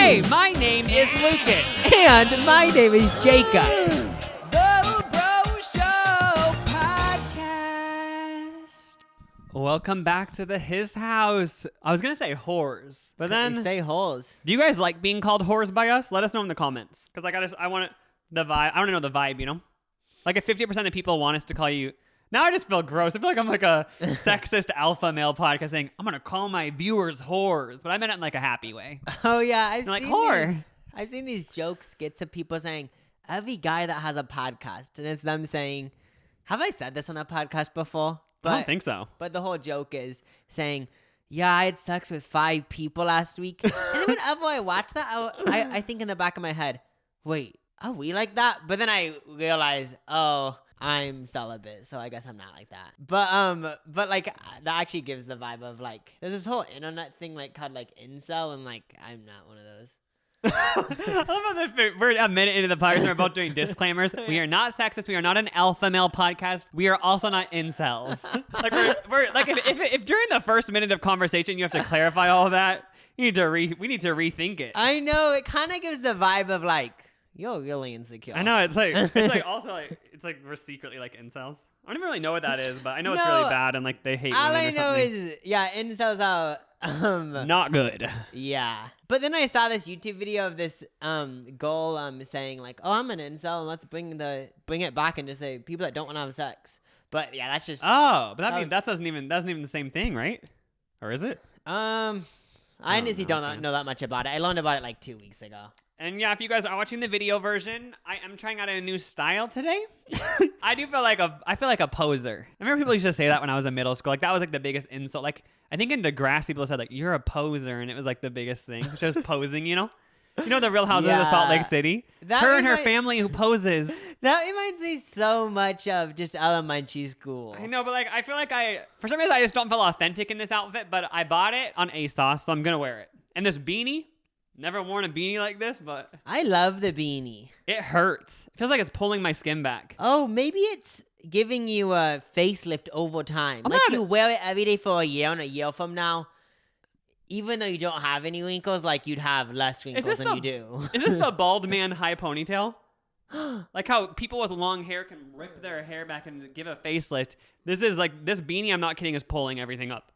Hey, my name is Lucas. And my name is Jacob. The Bro Show Podcast. Welcome back to his house. I was going to say whores, but then... You say holes. Do you guys like being called whores by us? Let us know in the comments. Because I want the vibe. I want to know the vibe, you know? Like if 50% of people want us to call you... Now I just feel gross. I feel like I'm like a sexist alpha male podcast saying, I'm going to call my viewers whores. But I meant it in like a happy way. Oh, yeah. I've seen these joke skits of people saying, every guy that has a podcast. And it's them saying, have I said this on a podcast before? I don't think so. But the whole joke is saying, yeah, I had sex with 5 people last week. And then whenever I watch that, I think in the back of my head, wait, are we like that? But then I realize, oh... I'm celibate, so I guess I'm not like that. But like that actually gives the vibe of like there's this whole internet thing like called like incel, and like I'm not one of those. I love how we're a minute into the podcast and we're both doing disclaimers. We are not sexist. We are not an alpha male podcast. We are also not incels. Like we're like if during the first minute of conversation you have to clarify all of that, we need to rethink it. I know it kind of gives the vibe of like. You're really insecure. I know it's like also like it's like we're secretly like incels. I don't even really know what that is, but I know it's really bad and like they hate all women or something. All I know is incels are not good. Yeah, but then I saw this YouTube video of this girl saying like, oh, I'm an incel and let's bring it back and just say people that don't want to have sex. But yeah, that's just but that doesn't even the same thing, right? Or is it? I honestly don't know that much about it. I learned about it like 2 weeks ago. And yeah, if you guys are watching the video version, I am trying out a new style today. I feel like a poser. I remember people used to say that when I was in middle school. Like that was like the biggest insult. Like I think in Degrassi people said like you're a poser, and it was like the biggest thing. Just posing, you know? You know the Real Housewives of Salt Lake City? Her and her family who poses. That reminds me so much of just elementary school. I know, but like I feel like for some reason I just don't feel authentic in this outfit, but I bought it on ASOS, so I'm gonna wear it. And this beanie. Never worn a beanie like this, but... I love the beanie. It hurts. It feels like it's pulling my skin back. Oh, maybe it's giving you a facelift over time. You wear it every day for a year, and a year from now, even though you don't have any wrinkles, like you'd have less wrinkles than you do. Is this the bald man high ponytail? Like how people with long hair can rip their hair back and give a facelift. This beanie, I'm not kidding, is pulling everything up.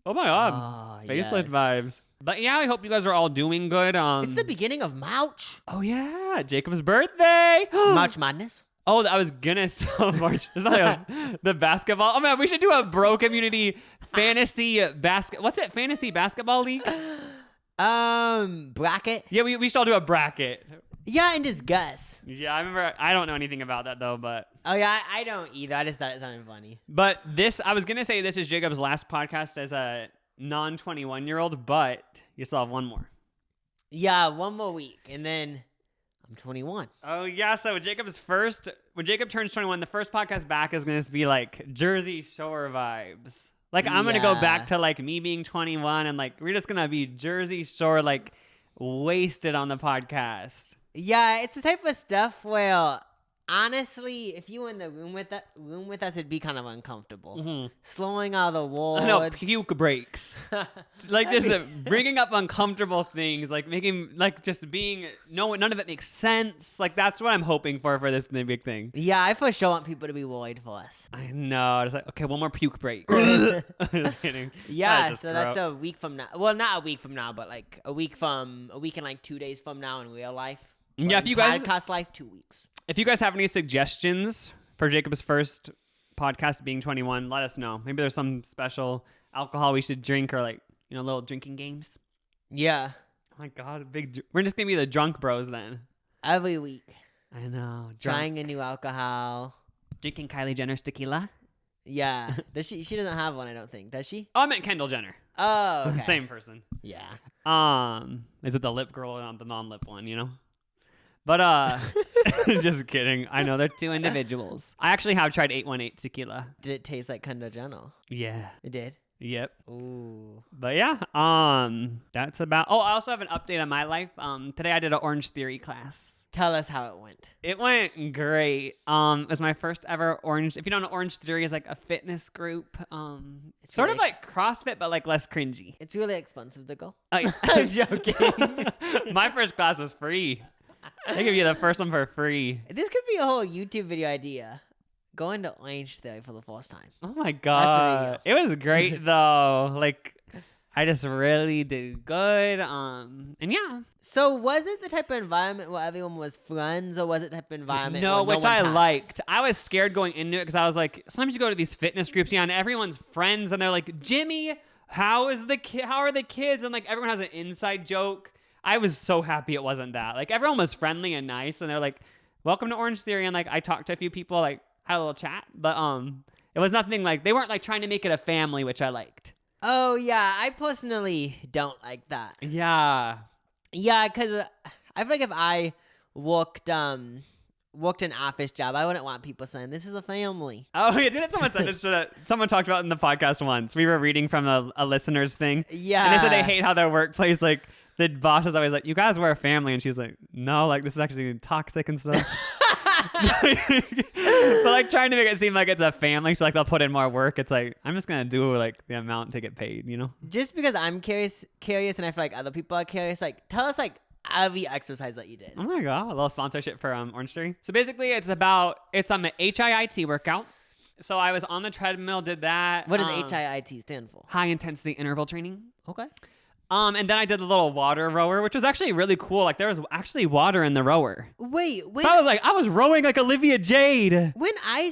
Oh my God. Facelift vibes. But yeah, I hope you guys are all doing good. It's the beginning of March. Oh yeah, Jacob's birthday. March Madness. Oh, I was gonna say March. It's not like the basketball. Oh man, we should do a bro community fantasy What's it? Fantasy basketball league? Bracket. Yeah, we should all do a bracket. Yeah, and just guess. Yeah, I remember. I don't know anything about that though, but. Oh yeah, I don't either. I just thought it sounded funny. But I was gonna say this is Jacob's last podcast as a non-21-year-old, but you still have one more. Yeah, one more week, and then I'm 21. Oh yeah, so when Jacob turns 21, the first podcast back is gonna be like Jersey Shore vibes. Like I'm gonna go back to like me being 21, and like we're just gonna be Jersey Shore like wasted on the podcast. Yeah, it's the type of stuff where honestly, if you were in the room with us, it'd be kind of uncomfortable. Mm-hmm. Slowing all the words. No, puke breaks. Like just bringing up uncomfortable things, like making, like just being, none of it makes sense. Like that's what I'm hoping for this big thing. Yeah, I for sure want people to be worried for us. I know. It's like, okay, one more puke break. Just kidding. Yeah, so that's a week from now. Well, not a week from now, but like a week and like 2 days from now in real life. Yeah, if you guys podcast life, 2 weeks. If you guys have any suggestions for Jacob's first podcast being 21, let us know. Maybe there's some special alcohol we should drink or like, little drinking games. Yeah. Oh my God, we're just going to be the drunk bros then. Every week. I know. Trying a new alcohol. Drinking Kylie Jenner's tequila. Yeah. Does she doesn't have one, I don't think. Does she? Oh, I meant Kendall Jenner. Oh, okay. Same person. Yeah. Is it the lip girl or the non-lip one, But, just kidding. I know they're two individuals. I actually have tried 818 tequila. Did it taste like Kendall Jenner? Yeah. It did? Yep. Ooh. But yeah, that's about... Oh, I also have an update on my life. Today I did an Orange Theory class. Tell us how it went. It went great. It was my first ever Orange. If you don't know, Orange Theory is like a fitness group. It's sort really of like CrossFit, but like less cringy. It's really expensive to go. I'm joking. My first class was free. They give you the first one for free. This could be a whole YouTube video idea. Going to Orange Theory for the first time. Oh my god, it was great though. Like, I just really did good. And yeah. So was it the type of environment where everyone was friends, or was it the type of environment No, where which no one I talks? liked. I was scared going into it because I was like, sometimes you go to these fitness groups, yeah, and everyone's friends, and they're like, Jimmy, how are the kids? And like everyone has an inside joke. I was so happy it wasn't that. Like everyone was friendly and nice, and they're like, welcome to Orange Theory, and like I talked to a few people, like had a little chat, but it was nothing like, they weren't like trying to make it a family, which I liked. Oh yeah, I personally don't like that. Yeah. Yeah, because I feel like if I worked an office job, I wouldn't want people saying this is a family. Oh yeah, didn't someone say this? Someone talked about it in the podcast once. We were reading from a listener's thing. Yeah, and they said they hate how their workplace, like the boss is always like, "You guys were a family," and she's like, "No, like this is actually toxic and stuff." But like trying to make it seem like it's a family, so like they'll put in more work. It's like, I'm just gonna do like the amount to get paid, you know? Just because I'm curious, and I feel like other people are curious, like tell us like every exercise that you did. Oh my god, a little sponsorship for Orange Theory. So basically, it's on the HIIT workout. So I was on the treadmill, did that. What does HIIT stand for? High intensity interval training. Okay. And then I did the little water rower, which was actually really cool. Like there was actually water in the rower. Wait. So I was rowing like Olivia Jade. When I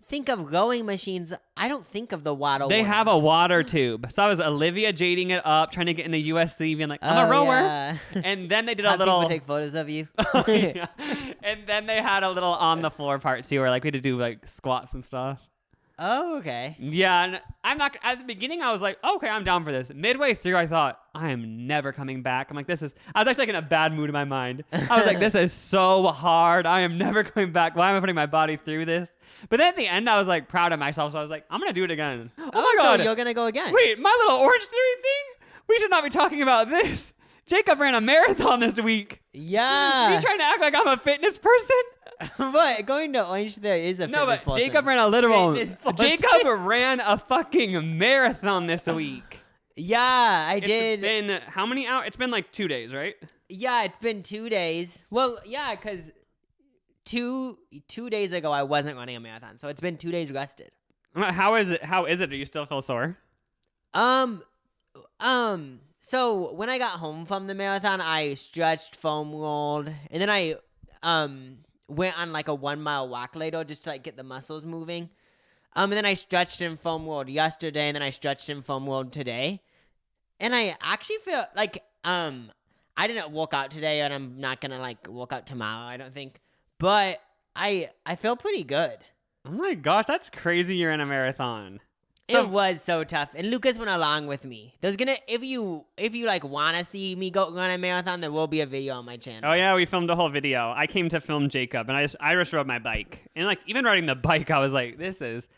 think of rowing machines, I don't think of the water. They ones. have a water tube. So I was Olivia Jading it up, trying to get into USC, being like, I'm a rower. Yeah. And then they did Have a little. people take photos of you. Oh, yeah. And then they had a little on the floor part too, where like we had to do like squats and stuff. Oh, okay. Yeah, and I'm not, at the beginning I was like, okay, I'm down for this. Midway through I thought, I am never coming back. I'm like, I was actually like in a bad mood in my mind. I was like, this is so hard. I am never coming back. Why am I putting my body through this? But then at the end I was like proud of myself, so I was like, I'm going to do it again. Oh my God. So you're going to go again. Wait, my little Orange Theory thing? We should not be talking about this. Jacob ran a marathon this week. Yeah. You trying to act like I'm a fitness person? But going to Orange Theory is a No, fitness but person. Jacob ran a literal. Fitness Jacob ran a fucking marathon this week. Yeah, I did. It's been how many hours? It's been like 2 days, right? Yeah, it's been 2 days. Well, yeah, because two days ago I wasn't running a marathon, so it's been 2 days rested. How is it? Do you still feel sore? So when I got home from the marathon, I stretched, foam rolled, and then I went on like a 1 mile walk later just to like get the muscles moving. And then I stretched and foam rolled yesterday, and then I stretched and foam rolled today. And I actually feel like I didn't work out today, and I'm not gonna like work out tomorrow, I don't think. But I feel pretty good. Oh my gosh, that's crazy! You're in a marathon. So, it was so tough, and Lucas went along with me. There's gonna if you like want to see me go run a marathon, there will be a video on my channel. Oh yeah, we filmed a whole video. I came to film Jacob, and I just rode my bike, and like even riding the bike, I was like, this is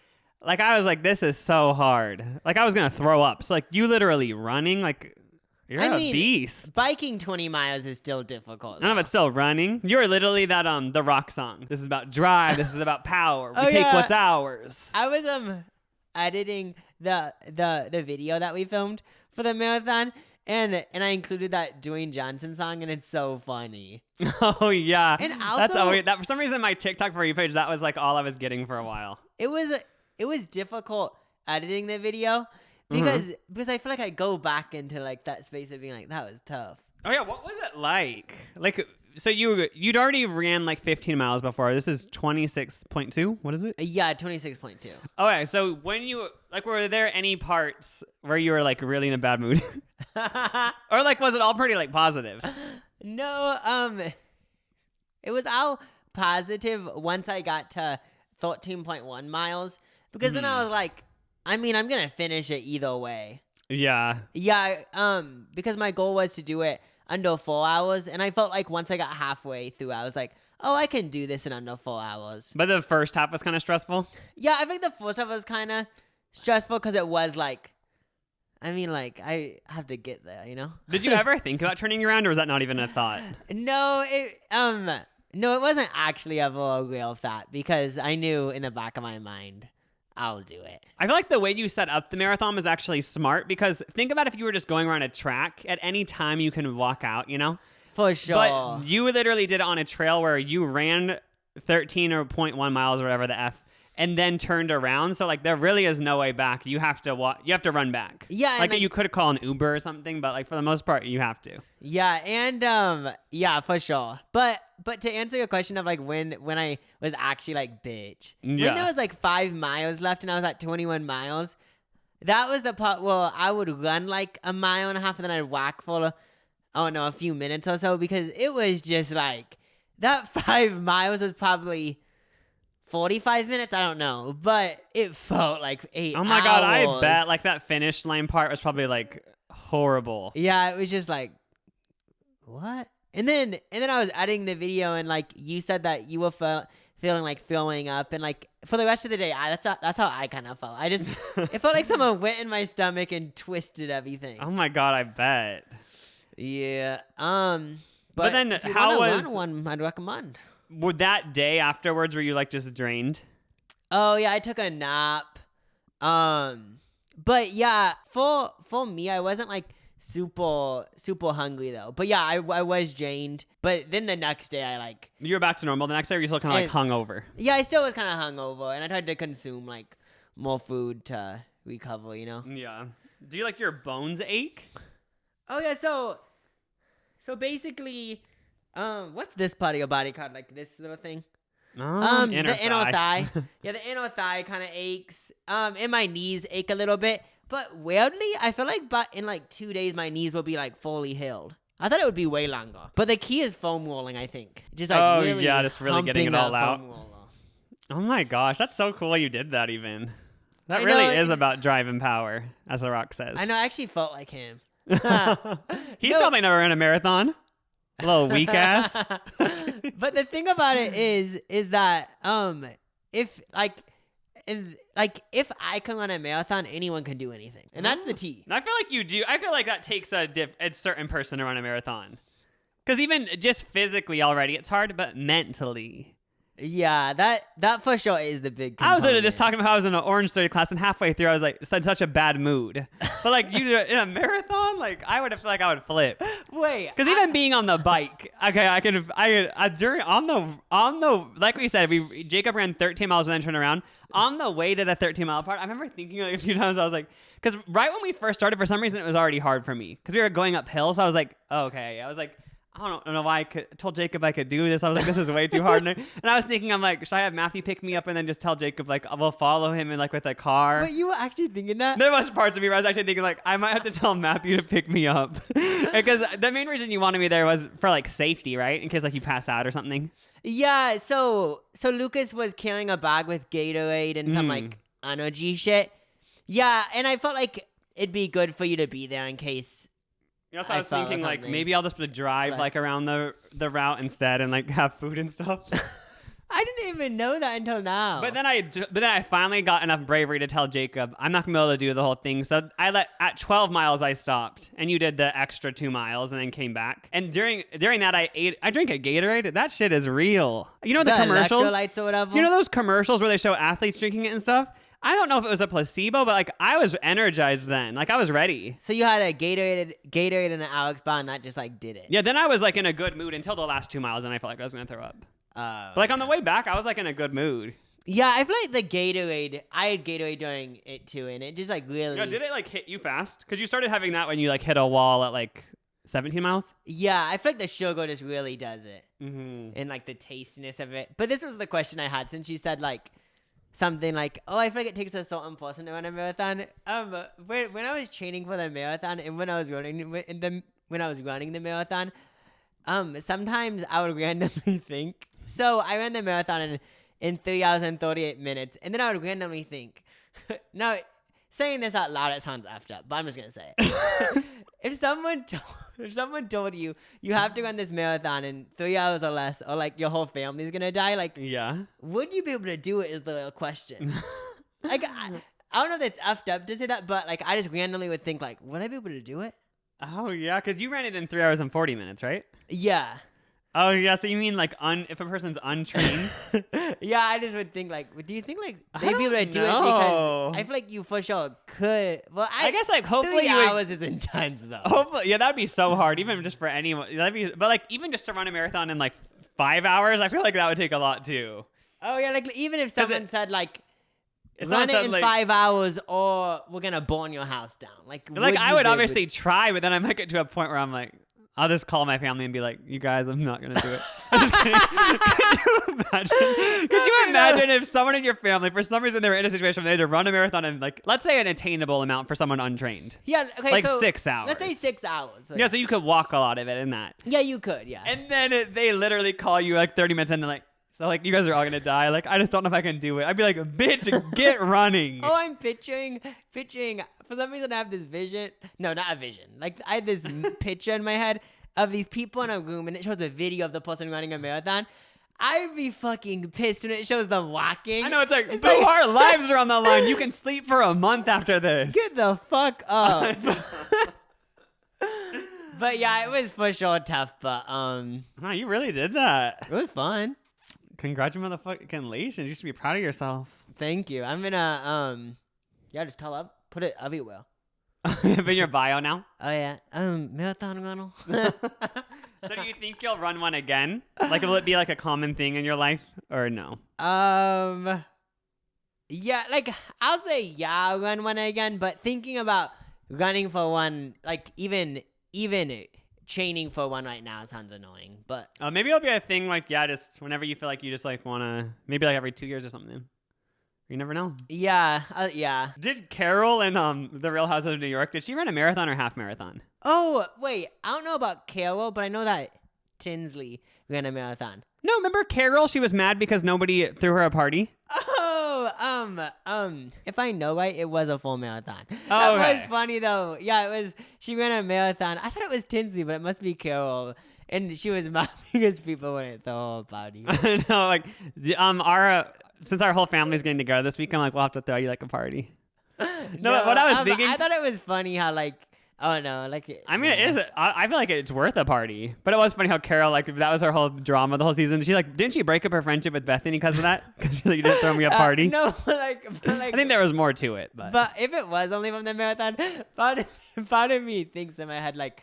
so hard. Like I was gonna throw up. So like you literally running, like you're a beast. Biking 20 miles is still difficult. No, but still running. You're literally that the rock song. This is about drive. This is about power. We take what's ours. I was editing the video that we filmed for the marathon, and I included that Dwayne Johnson song, and it's so funny. Oh yeah, and also that's always that for some reason my TikTok for you page that was like all I was getting for a while. It was difficult editing the video because I feel like I go back into like that space of being like, that was tough. Oh yeah, what was it like? Like so you'd already ran like 15 miles before. This is 26.2. What is it? Yeah, 26.2. Okay, so when you like were there any parts where you were like really in a bad mood? Or like was it all pretty like positive? No, it was all positive once I got to 13.1 miles because then I was like, I mean, I'm going to finish it either way. Yeah. Yeah, because my goal was to do it under 4 hours, and I felt like once I got halfway through, I was like, oh, I can do this in under 4 hours. But the first half was kind of stressful? Yeah, I think the first half was kind of stressful because it was like, I mean, like, I have to get there, you know? Did you ever think about turning around, or was that not even a thought? No, No, it wasn't actually ever a real thought because I knew in the back of my mind, I'll do it. I feel like the way you set up the marathon was actually smart because think about if you were just going around a track, at any time you can walk out, you know? For sure. But you literally did it on a trail where you ran 13.1 miles or whatever the F and then turned around. So like there really is no way back. You have to you have to run back. Yeah. Like you could call an Uber or something, but like for the most part you have to. Yeah, and yeah, for sure. But to answer your question of like when I was actually like bitch. Yeah. When there was like 5 miles left and I was at 21 miles, that was the part where I would run like a mile and a half and then I'd walk for a few minutes or so because it was just like that 5 miles was probably 45 minutes, I don't know, but it felt like 8 hours. Oh my God, I bet like that finish line part was probably like horrible. Yeah, it was just like, what? And then I was editing the video and like you said that you were feeling like throwing up and like for the rest of the day, that's how I kind of felt. I just, it felt like someone went in my stomach and twisted everything. Oh my God, I bet. Yeah. But then if you how wanna was run one? I'd recommend. Would that day afterwards were you like just drained? Oh yeah, I took a nap. But yeah, for me, I wasn't like super hungry though. But yeah, I was drained. But then the next day, I like. You were back to normal the next day, or you still kind of like hungover? Yeah, I still was kind of hungover, and I tried to consume like more food to recover. You know. Yeah. Do you like your bones ache? Oh yeah, so basically, what's this part of your body called? Like this little thing? Inner the inner thigh. Yeah, the inner thigh kind of aches. And my knees ache a little bit. But weirdly, I feel like in like 2 days, my knees will be like fully healed. I thought it would be way longer. But the key is foam rolling, I think. Just like just really getting it all out. Roller. Oh my gosh, that's so cool you did that even. That really is about drive and power, as The Rock says. I know, I actually felt like him. He's probably never ran a marathon. A little weak ass. But the thing about it is that if I can run a marathon, anyone can do anything, and that's the T. I feel like you do. I feel like that takes a certain person to run a marathon, because even just physically already it's hard, but mentally. Yeah, that for sure is the big component. I was literally just talking about how I was in an Orange Theory class, and halfway through I was like, in such a bad mood. But like you in a marathon, like I would feel like I would flip. Wait, because even being on the bike, okay, on the like we said, Jacob ran 13 miles and then turned around. On the way to the 13-mile part, I remember thinking like a few times, I was like, because right when we first started, for some reason it was already hard for me because we were going uphill. So I was like, oh, okay, I was like. I don't know why I told Jacob I could do this. I was like, this is way too hard. And I was thinking, I'm like, should I have Matthew pick me up and then just tell Jacob, like, we'll follow him in like with a car? But you were actually thinking that? There was parts of me where I was actually thinking, like, I might have to tell Matthew to pick me up. Because the main reason you wanted me there was for like safety, right? In case like you pass out or something. Yeah, so Lucas was carrying a bag with Gatorade and some like energy shit. Yeah, and I felt like it'd be good for you to be there in case. You know, so I was thinking, like, maybe I'll just drive, like, around the route instead and, like, have food and stuff. I didn't even know that until now. But then I finally got enough bravery to tell Jacob, I'm not going to be able to do the whole thing. So at 12 miles, I stopped. And you did the extra 2 miles and then came back. And during that, I drank a Gatorade. That shit is real. You know the commercials? Electrolytes or whatever? You know those commercials where they show athletes drinking it and stuff? I don't know if it was a placebo, but like I was energized then. Like I was ready. So you had a Gatorade and an Alex bar, and that just like did it. Yeah, then I was like in a good mood until the last 2 miles, and I felt like I was gonna throw up. But like on the way back, I was like in a good mood. Yeah, I feel like the Gatorade. I had Gatorade during it too, and it just like really. Yeah, did it like hit you fast? Because you started having that when you like hit a wall at like 17 miles. Yeah, I feel like the sugar just really does it, and like the tastiness of it. But this was the question I had since you said like. Something like, oh, I feel like it takes a certain person to run a marathon. When I was training for the marathon and when I was running the marathon, sometimes I would randomly think. So I ran the marathon in 3 hours and 38 minutes, and then I would randomly think. Now, saying this out loud, it sounds effed up, but I'm just gonna say it. If someone told you have to run this marathon in 3 hours or less, or like your whole family's gonna die, like would you be able to do it? Is the real question. Like I don't know if it's effed up to say that, but like I just randomly would think like, would I be able to do it? Oh yeah, because you ran it in 3 hours and 40 minutes, right? Yeah. Oh yeah, so you mean like if a person's untrained? Yeah, I just would think like, do you think like I they'd be able to don't do it know. because I feel like you for sure could. Well, I guess like hopefully 3 you would, hours is intense though. hopefully yeah, that'd be so hard even just for anyone. But like even just to run a marathon in like 5 hours, I feel like that would take a lot too. Oh yeah, like even if someone said like. If Run someone it said, in like, 5 hours, or we're gonna burn your house down. Like I would obviously try, but then I might get to a point where I'm like, I'll just call my family and be like, "You guys, I'm not gonna do it." I'm just kidding. Could you imagine if someone in your family, for some reason, they were in a situation where they had to run a marathon and like, let's say an attainable amount for someone untrained, Yeah, okay, like so 6 hours. Let's say 6 hours. Yeah, so you could walk a lot of it in that. Yeah, you could. Yeah. And then they literally call you like 30 minutes in and they're like, so like you guys are all gonna die. Like I just don't know if I can do it. I'd be like, bitch, get running. Oh, I'm picturing. For some reason, I have this vision. No, not a vision. Like I had this picture in my head of these people in a room, and it shows a video of the person running a marathon. I'd be fucking pissed when it shows them walking. I know, it's like, our lives are on the line. You can sleep for a month after this. Get the fuck up. But yeah, it was for sure tough. But No, you really did that. it was fun. Congratulations. You should be proud of yourself. Thank you. I'm gonna just put it everywhere. In your bio now. Oh yeah, marathon runner. So do you think you'll run one again? Like, will it be like a common thing in your life or no? Yeah, like I'll say yeah, I'll run one again. But thinking about running for one, like even training for one right now sounds annoying. But Maybe it'll be a thing like, yeah, just whenever you feel like you just like want to, maybe like every 2 years or something. You never know. yeah. Did Carol in The Real Housewives of New York, did she run a marathon or half marathon? Oh wait, I don't know about Carol, but I know that Tinsley ran a marathon. No, remember Carol? She was mad because nobody threw her a party. Oh, if I know right, it was a full marathon. Oh, that okay. was funny though. Yeah, it was. She ran a marathon. I thought it was Tinsley, but it must be Carol. And she was mad because people wouldn't throw a party. No, like since our whole family's getting together this week, I'm like, we'll have to throw you like a party. No, what I was thinking, I thought it was funny how like, oh no, like. I mean, it is. I feel like it's worth a party. But it was funny how Carol, like, that was her whole drama the whole season. She like, didn't she break up her friendship with Bethany because of that? Because she's like, you didn't throw me a party. No, but like. I think there was more to it, But if it was only from the marathon, part of me thinks in my head like,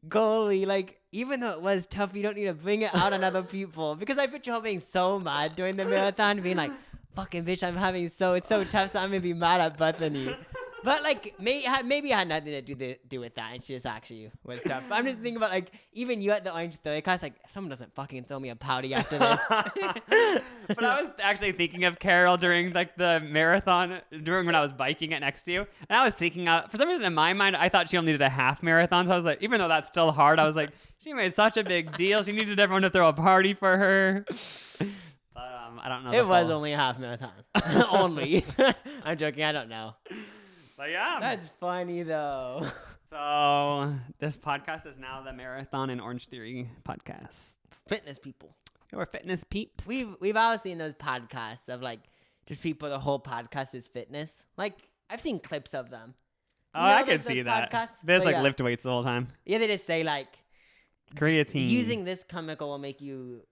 goalie, like even though it was tough, you don't need to bring it out on other people. Because I picture her being so mad during the marathon, being like, fucking bitch, it's so tough, so I'm gonna be mad at Bethany. But like maybe it had nothing to do with that. It just actually was tough. But I'm just thinking about like even you at the Orange Theory class, like if someone doesn't fucking throw me a pouty after this. But I was actually thinking of Carol during like the marathon, during when I was biking it next to you, and I was thinking for some reason in my mind I thought she only did a half marathon. So I was like, even though that's still hard, I was like, she made such a big deal. She needed everyone to throw a party for her. But I don't know. It was only a half marathon. Only. I'm joking. I don't know. But yeah. That's funny though. So this podcast is now the Marathon and Orange Theory podcast. Fitness people. We're fitness peeps. We've all seen those podcasts of like just people. The whole podcast is fitness. Like I've seen clips of them. Oh, I could see that. Podcasts? They just But like yeah. lift weights the whole time. Yeah, they just say like Creatine. using this chemical will make you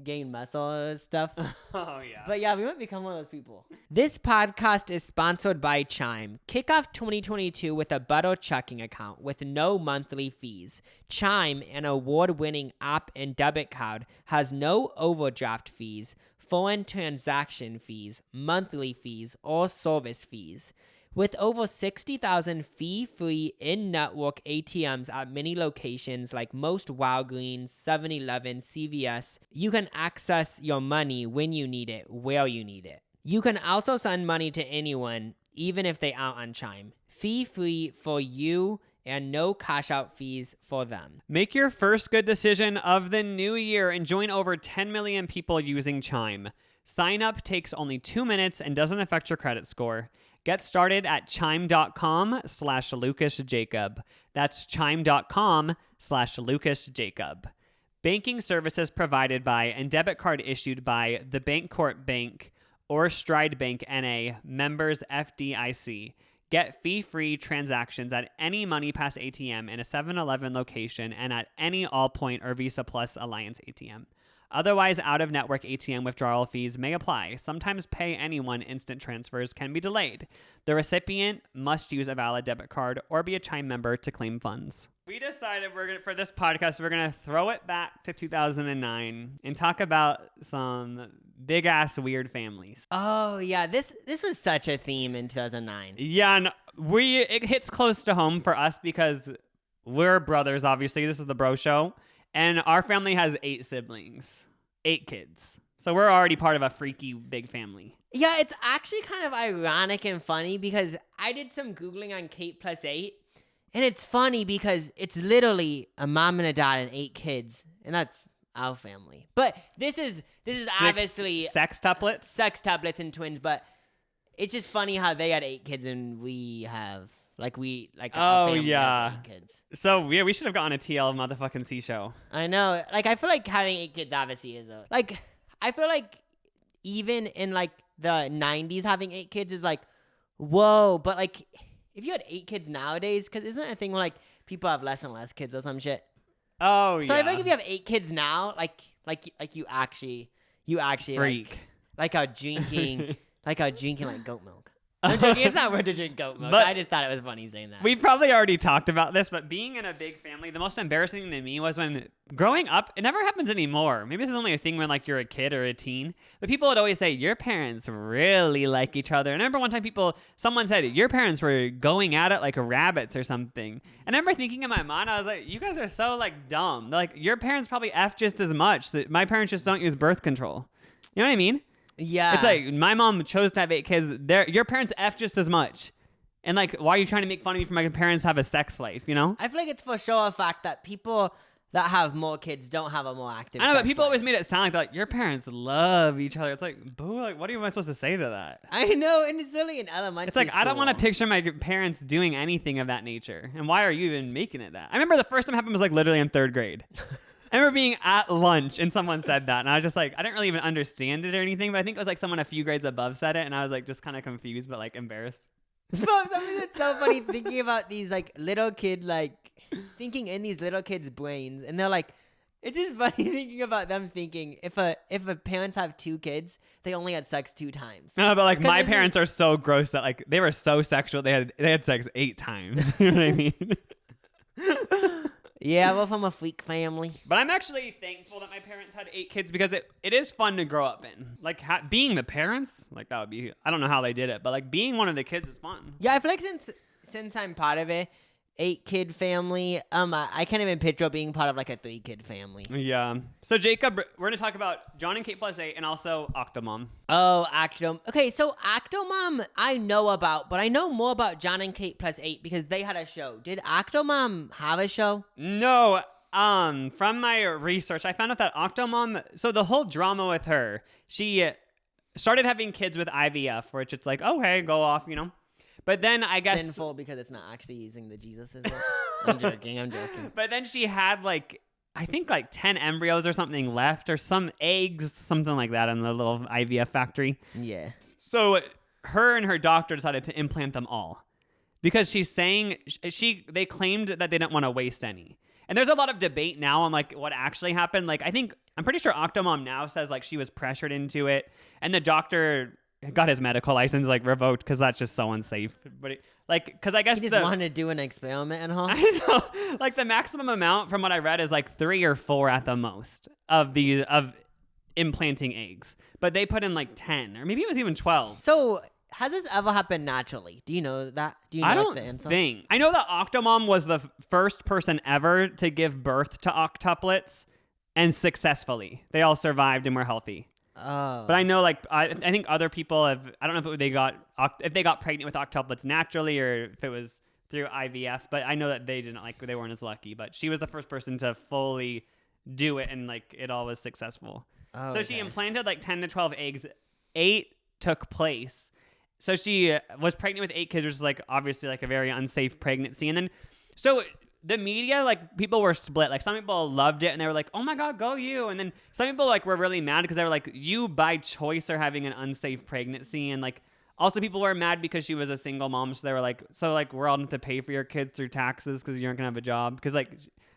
gain muscle and stuff. Oh yeah. But yeah, we might become one of those people. This podcast is sponsored by Chime. Kick off 2022 with a butter checking account with no monthly fees. Chime, an award-winning app and debit card, has no overdraft fees, foreign transaction fees, monthly fees, or service fees. With over 60,000 fee-free in-network ATMs at many locations like most Walgreens, 7-Eleven, CVS, you can access your money when you need it, where you need it. You can also send money to anyone, even if they aren't on Chime. Fee-free for you and no cash-out fees for them. Make your first good decision of the new year and join over 10 million people using Chime. Sign up takes only 2 minutes and doesn't affect your credit score. Get started at chime.com/LucasJacob. That's chime.com/LucasJacob. Banking services provided by and debit card issued by the Bancorp Bank or Stride Bank N.A., members FDIC. Get fee-free transactions at any MoneyPass ATM in a 7-Eleven location and at any Allpoint or Visa Plus Alliance ATM. Otherwise, out-of-network ATM withdrawal fees may apply. Sometimes Pay Anyone instant transfers can be delayed. The recipient must use a valid debit card or be a Chime member to claim funds. We decided for this podcast, we're going to throw it back to 2009 and talk about some big-ass weird families. Oh, yeah. This was such a theme in 2009. Yeah, and it hits close to home for us because we're brothers, obviously. This is the bro show. And our family has 8 siblings, 8 kids. So we're already part of a freaky big family. Yeah, it's actually kind of ironic and funny because I did some Googling on Kate plus 8. And it's funny because it's literally a mom and a dad and 8 kids. And that's our family. But this is obviously sextuplets and twins. But it's just funny how they had 8 kids and we have... our family has 8 kids. So, yeah, we should have gotten a TL motherfucking C show. I know. Like, I feel like having 8 kids obviously is a... Like, I feel like even in, like, the 90s, having 8 kids is, like, whoa. But, like, if you had 8 kids nowadays, because isn't it a thing where, like, people have less and less kids or some shit? Oh, yeah. So, I feel like if you have 8 kids now, like you actually... Freak. Like how drinking, like goat milk. I'm joking. It's not weird to drink goat milk. But I just thought it was funny saying that. We probably already talked about this, but being in a big family, the most embarrassing thing to me was when growing up, it never happens anymore. Maybe this is only a thing when like you're a kid or a teen, but people would always say, your parents really like each other. And I remember one time someone said, your parents were going at it like rabbits or something. And I remember thinking in my mind, I was like, you guys are so like dumb. Like your parents probably F just as much. So my parents just don't use birth control. You know what I mean? Yeah. It's like, my mom chose to have 8 kids. Your parents F just as much. And like, why are you trying to make fun of me for my parents have a sex life, you know? I feel like it's for sure a fact that people that have more kids don't have a more active I know, but sex people life. always made it sound like your parents love each other. It's like, boo, like, what am I supposed to say to that? I know, and it's literally in elementary It's like, school. I don't want to picture my parents doing anything of that nature. And why are you even making it that? I remember the first time it happened was like literally in 3rd grade. I remember being at lunch and someone said that, and I was just like, I didn't really even understand it or anything, but I think it was like someone a few grades above said it, and I was like just kind of confused but like embarrassed. Something that's so funny thinking about these like little kid, like thinking in these little kids' brains, and they're like, it's just funny thinking about them thinking if a parents have 2 kids, they only had sex 2 times. No, but like my parents are so gross that like they were so sexual they had sex 8 times. You know what I mean? Yeah, we're from a freak family. But I'm actually thankful that my parents had 8 kids because it is fun to grow up in. Like being the parents, like that would be, I don't know how they did it, but like being one of the kids is fun. Yeah, I feel like since I'm part of it, 8-kid family, I can't even picture being part of like a 3-kid family. Yeah. So Jacob, we're gonna talk about John and Kate plus 8 and also Octomom. Oh, Octomom. Okay, so Octomom I know about, but I know more about John and Kate plus 8 because they had a show. Did Octomom have a show? No. From my research, I found out that Octomom. So the whole drama with her, she started having kids with IVF, which it's like, okay, go off, you know. But then I guess sinful because it's not actually using the Jesus symbol. I'm joking. But then she had like, I think like 10 embryos or something left, or some eggs, something like that, in the little IVF factory. Yeah. So her and her doctor decided to implant them all because she's saying they claimed that they didn't want to waste any. And there's a lot of debate now on like what actually happened. Like I'm pretty sure Octomom now says like she was pressured into it, and the doctor got his medical license like revoked because that's just so unsafe. But because I guess he just wanted to do an experiment and all. I know, like the maximum amount from what I read is like 3 or 4 at the most of implanting eggs, but they put in like 10 or maybe it was even 12. So has this ever happened naturally? Do you know that? Do you know I don't the answer? think. I know that Octomom was the first person ever to give birth to octuplets, and successfully. They all survived and were healthy. Oh. But I know, like, I think other people have, I don't know if they got pregnant with octuplets naturally or if it was through IVF, but I know that they weren't as lucky. But she was the first person to fully do it, and, like, it all was successful. Oh, so she implanted, like, 10 to 12 eggs. 8 took place. So she was pregnant with 8 kids, which is, like, obviously, like, a very unsafe pregnancy. And then, so the media, like, people were split. Like, some people loved it and they were like, oh my God, go you. And then some people, like, were really mad because they were like, you by choice are having an unsafe pregnancy. And, like, Also, people were mad because she was a single mom. So they were like, we're all going to pay for your kids through taxes because you aren't going to have a job. Because, like,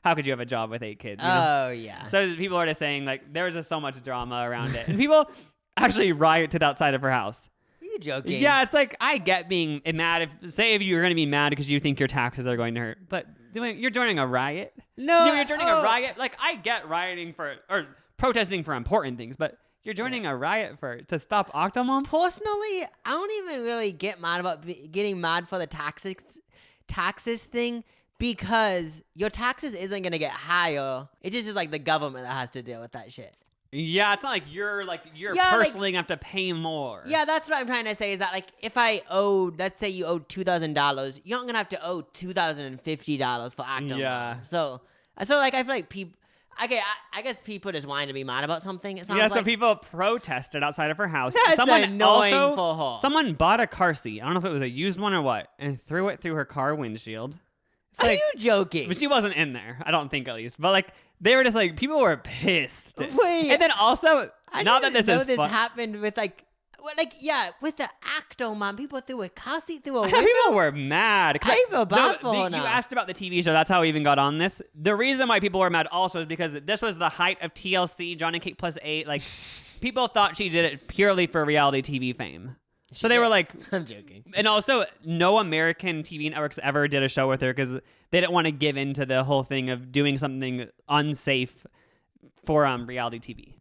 how could you have a job with 8 kids? You know? Oh, yeah. So people were just saying, like, there was just so much drama around it. And people actually rioted outside of her house. Are you joking? Yeah, it's like, I get being mad. If you're going to be mad because you think your taxes are going to hurt. But you're joining a riot? No. You're joining a riot? Like, I get rioting or protesting for important things, but you're joining a riot to stop Octomom? Personally, I don't even really get mad about getting mad for the taxes thing because your taxes isn't going to get higher. It just is like the government that has to deal with that shit. Yeah, it's not like you're personally gonna have to pay more. Yeah, that's what I'm trying to say is that, like, if let's say you owe $2,000, you're not gonna have to owe $2,050 for Octomom. Yeah. So like, I feel like people. Okay, I guess people just wanted to be mad about something. It sounds like. So people protested outside of her house. That's annoying for her. Someone bought a car seat. I don't know if it was a used one or what, and threw it through her car windshield. Are you joking? But she wasn't in there. I don't think, at least. But like, they were just like, people were pissed. Wait. And then also, not that this is this happened with with the Octomom, people threw a car seat through a window. People were mad. I feel bad for her now. You asked about the TV show. That's how we even got on this. The reason why people were mad also is because this was the height of TLC, John and Kate plus 8. Like, people thought she did it purely for reality TV fame. So they were like, I'm joking. And also, no American TV networks ever did a show with her because they didn't want to give in to the whole thing of doing something unsafe for reality TV.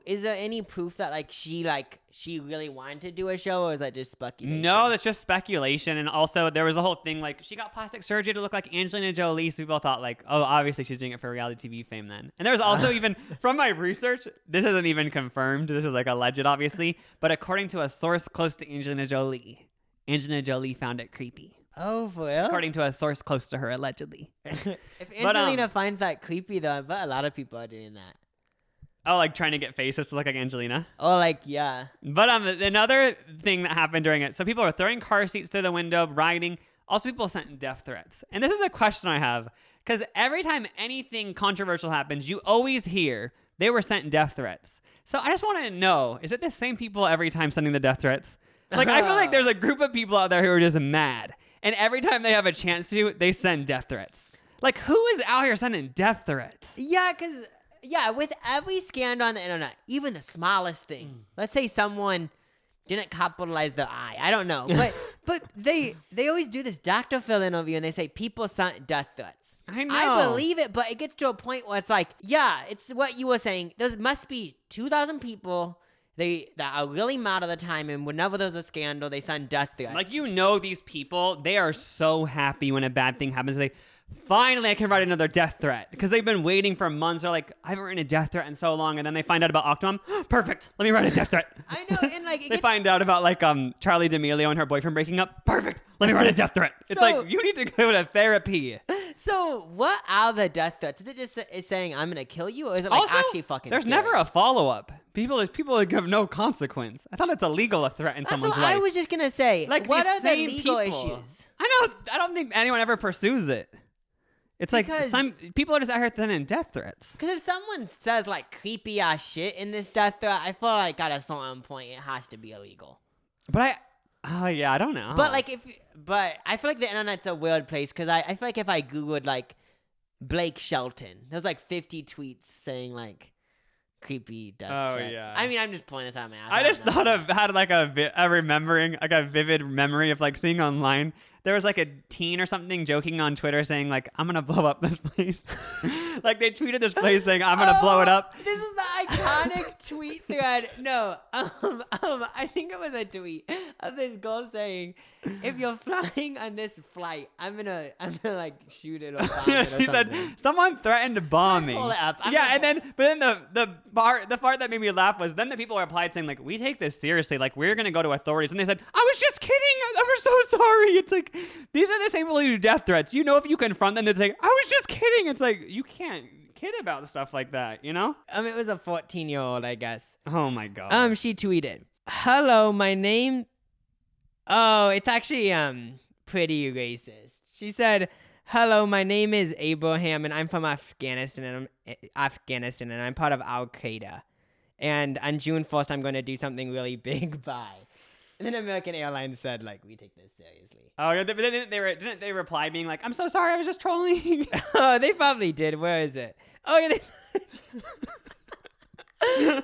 Is there any proof that she really wanted to do a show, or is that just speculation? No, that's just speculation. And also, there was a whole thing like she got plastic surgery to look like Angelina Jolie. So people thought like, oh, obviously she's doing it for reality TV fame then. And there was also even from my research, this isn't even confirmed. This is like alleged, obviously. But according to a source close to Angelina Jolie found it creepy. Oh, for real? According to a source close to her, allegedly. If Angelina finds that creepy, though, I bet a lot of people are doing that. Oh, like trying to get faces to look like Angelina? Oh, like, yeah. But another thing that happened during it, so people were throwing car seats through the window, rioting. Also, people sent death threats. And this is a question I have, because every time anything controversial happens, you always hear they were sent death threats. So I just want to know, is it the same people every time sending the death threats? Like, I feel like there's a group of people out there who are just mad. And every time they have a chance to, they send death threats. Like, who is out here sending death threats? Yeah, because, with every scandal on the internet, even the smallest thing, let's say someone didn't capitalize their I. I don't know. But they always do this Dr. Phil interview, and they say people sent death threats. I know. I believe it, but it gets to a point where it's like, it's what you were saying. There must be 2,000 people that are really mad all the time, and whenever there's a scandal, they send death threats. Like, these people, they are so happy when a bad thing happens. They finally, I can write another death threat, because they've been waiting for months. They're like, I haven't written a death threat in so long, and then they find out about Octomom. Perfect, let me write a death threat. I know, and like they find out about like Charlie D'Amelio and her boyfriend breaking up. Perfect, let me write a death threat. It's like, you need to go to therapy. So what are the death threats? Is it just saying I'm gonna kill you, or is it like also, actually fucking? There's scary? never a follow up. People have no consequence. I thought it's illegal to threaten someone's life. I was just gonna say. Like, what are the people. legal issues? I don't think anyone ever pursues it. It's like some people are just out here sending death threats. Because if someone says like creepy ass shit in this death threat, I feel like at a certain point it has to be illegal. But I don't know. But I feel like the internet's a weird place, because I feel like if I googled like Blake Shelton, there's like 50 tweets saying like creepy death threats. Yeah. I mean, I'm just pulling this out of my ass. I just had like a vivid memory of like seeing online. There was like a teen or something joking on Twitter saying like, I'm gonna blow up this place. Like, they tweeted this place saying, I'm gonna blow it up. This is the iconic tweet thread. No, I think it was a tweet of this girl saying, if you're flying on this flight, I'm gonna like shoot it or bomb it or she something. said, someone threatened to bomb me. Pull it up. But then the part that made me laugh was then the people replied saying like, we take this seriously. Like, we're gonna go to authorities. And they said, I was just kidding. I'm so sorry. It's like, these are the same people who do death threats. You know, if you confront them, they'd say, I was just kidding. It's like, you can't kid about stuff like that, you know? It was a 14-year-old, I guess. Oh my God. She tweeted, hello, my name. Oh, it's actually pretty racist. She said, hello, my name is Abraham, and I'm from Afghanistan, and I'm part of Al Qaeda. And on June 1st, I'm going to do something really big. Bye. And then American Airlines said, like, we take this seriously. Oh, yeah, but then didn't they reply being like, I'm so sorry, I was just trolling. Oh, they probably did. Where is it? Oh, yeah,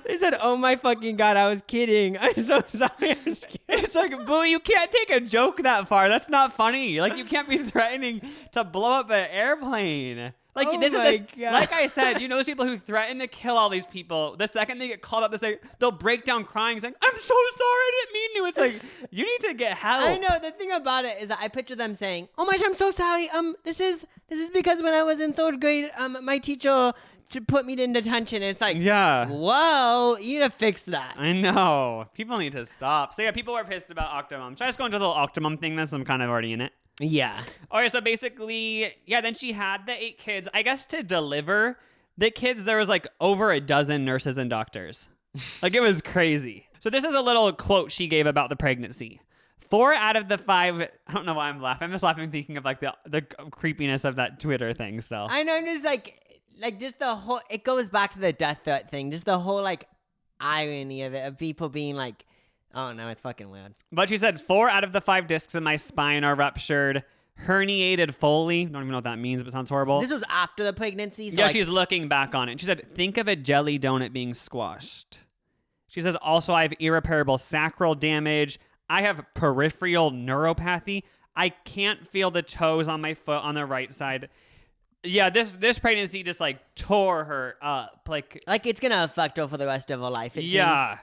they said, oh my fucking God, I was kidding. I'm so sorry. I was kidding. It's like, boo, you can't take a joke that far. That's not funny. Like, you can't be threatening to blow up an airplane. Like, Oh this is my this, God. like I said, you know those people who threaten to kill all these people. The second they get called up, they'll break down crying, saying, I'm so sorry, I didn't mean to. It's like, you need to get help. I know. The thing about it is that I picture them saying, oh my gosh, I'm so sorry. This is because when I was in 3rd grade, my teacher put me in detention. And it's like, Yeah. whoa, you need to fix that. I know. People need to stop. So, yeah, people were pissed about Octomom. Should I just go into the little Octomom thing that's I'm kind of already in it? Yeah. All right, so basically, yeah, then she had the 8 kids. I guess to deliver the kids, there was like over a dozen nurses and doctors. Like, it was crazy. So this is a little quote she gave about the pregnancy. 4 out of the 5, I don't know why I'm laughing. I'm just laughing thinking of like the creepiness of that Twitter thing still. I know, just like just the whole, it goes back to the death threat thing. Just the whole like irony of it, of people being like, oh no, it's fucking weird. But she said 4 out of the 5 discs in my spine are ruptured. Herniated Foley. Don't even know what that means, but it sounds horrible. This was after the pregnancy. So Yeah, like, she's looking back on it. She said, think of a jelly donut being squashed. She says, also, I have irreparable sacral damage. I have peripheral neuropathy. I can't feel the toes on my foot on the right side. Yeah, this pregnancy just like tore her up. Like it's gonna affect her for the rest of her life. It yeah. seems.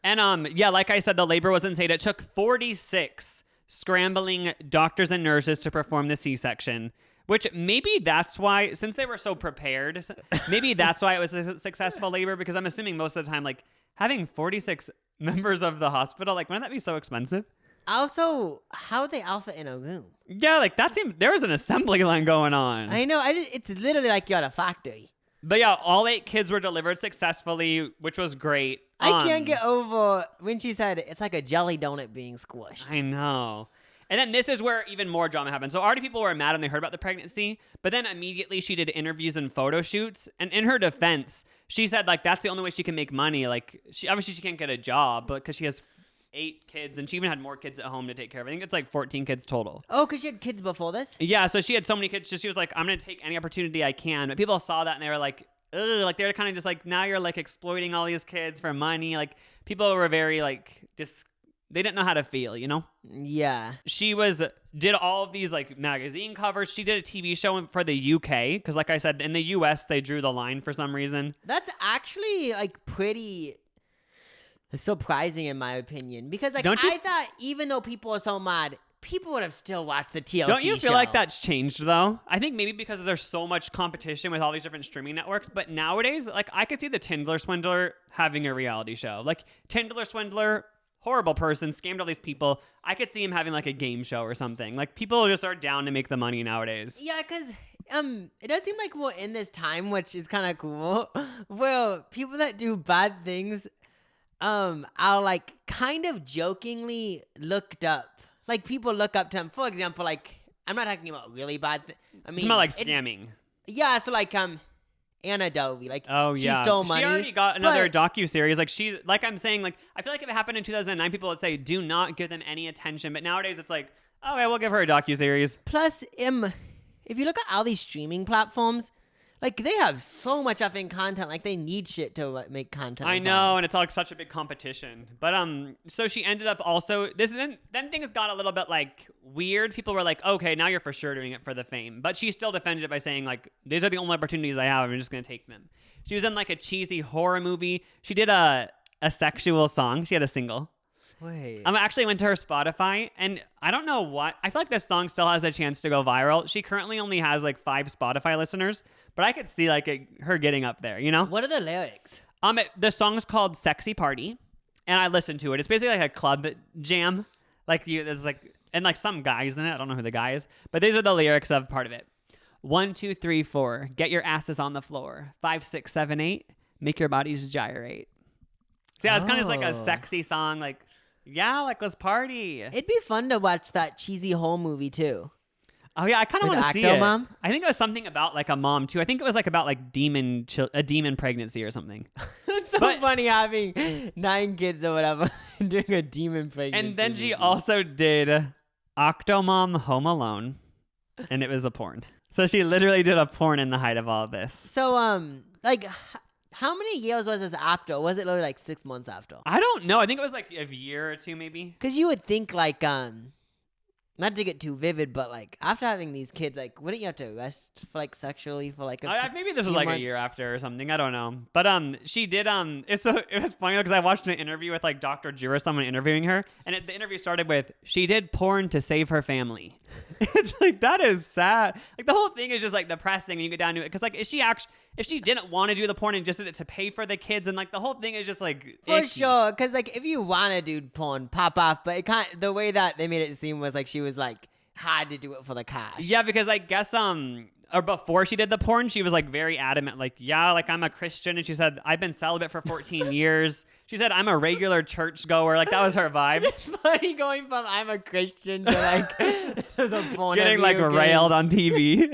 And yeah, like I said, the labor was insane. It took 46 scrambling doctors and nurses to perform the C-section, which maybe that's why, since they were so prepared, maybe that's why it was a successful labor, because I'm assuming most of the time, like, having 46 members of the hospital, like, wouldn't that be so expensive? Also, how are they alpha in a room? Yeah, like, that seemed, there was an assembly line going on. I know. It's literally like you're at a factory. But yeah, all 8 kids were delivered successfully, which was great. I can't get over when she said it's like a jelly donut being squished. I know. And then this is where even more drama happened. So already people were mad when they heard about the pregnancy, but then immediately she did interviews and photo shoots. And in her defense, she said, like, that's the only way she can make money. Like, obviously she can't get a job, but because she has 8 kids, and she even had more kids at home to take care of. I think it's like 14 kids total. Oh, because she had kids before this? Yeah, so she had so many kids. She was like, I'm going to take any opportunity I can. But people saw that and they were like, ugh, like they were kind of just like, now you're like exploiting all these kids for money. Like people were very like, just, they didn't know how to feel, you know? Yeah. She did all of these like magazine covers. She did a TV show for the UK. Cause like I said, in the US, they drew the line for some reason. That's actually like pretty surprising in my opinion. Because like, Don't you- I thought even though people are so mad, people would have still watched the TLC Don't you feel show. like that's changed though? I think maybe because there's so much competition with all these different streaming networks. But nowadays, like I could see the Tinder Swindler having a reality show. Like Tinder Swindler, horrible person, scammed all these people. I could see him having like a game show or something. Like people just are down to make the money nowadays. Yeah, because it does seem like we're in this time, which is kind of cool, where people that do bad things are like kind of jokingly looked up. Like people look up to him. For example, like I'm not talking about really bad. I mean, It's not like scamming. Yeah, so like Anna Delvey, like Oh she yeah, stole money. She already got another but- docu-series. Like she's like I'm saying, like I feel like if it happened in 2009, people would say do not give them any attention. But nowadays it's like, okay, we'll give her a docu-series. Plus, if you look at all these streaming platforms, like they have so much effing content. Like they need shit to like, make content. I of know, and it's like such a big competition. But so she ended up also then things got a little bit like weird. People were like, okay, now you're for sure doing it for the fame. But she still defended it by saying like, these are the only opportunities I have. I'm just gonna take them. She was in like a cheesy horror movie. She did a sexual song. She had a single. Wait. I actually went to her Spotify, and I don't know what. I feel like this song still has a chance to go viral. She currently only has like 5 Spotify listeners, but I could see like her getting up there, you know? What are the lyrics? The song's called "Sexy Party," and I listened to it. It's basically like a club jam. Like there's like and like some guys in it. I don't know who the guy is, but these are the lyrics of part of it. 1, 2, 3, 4. Get your asses on the floor. 5, 6, 7, 8. Make your bodies gyrate. So yeah, it's kind of just like a Oh. sexy song, like. Yeah, like let's party. It'd be fun to watch that cheesy horror movie too. Oh yeah, I kind of With want to see it. Octomom? I think it was something about like a mom too. I think it was like about like a demon pregnancy or something. It's so funny having 9 kids or whatever doing a demon pregnancy. And then she movie. also did Octomom Home Alone, and it was a porn. So she literally did a porn in the height of all this. So like how many years was this after? Or was it literally like 6 months after? I don't know. I think it was like a year or two maybe. Because you would think like not to get too vivid, but like after having these kids, like wouldn't you have to arrest for like sexually for like Maybe this was few like months? a year after or something. I don't know. But she did it was funny because I watched an interview with like Dr. Drew or someone interviewing her, and the interview started with she did porn to save her family. It's like that is sad. Like the whole thing is just like depressing, and you get down to it because like if she didn't want to do the porn and just did it to pay for the kids, and like the whole thing is just like For icky. sure, because like if you want to do porn, pop off, but it can't. The way that they made it seem was like she was like had to do it for the cash. Yeah, because I guess or before she did the porn, she was like very adamant, like, yeah, like I'm a Christian, and she said I've been celibate for 14 years. She said I'm a regular churchgoer. Like that was her vibe. It's funny going from I'm a Christian to like there's a porn Getting like review railed on TV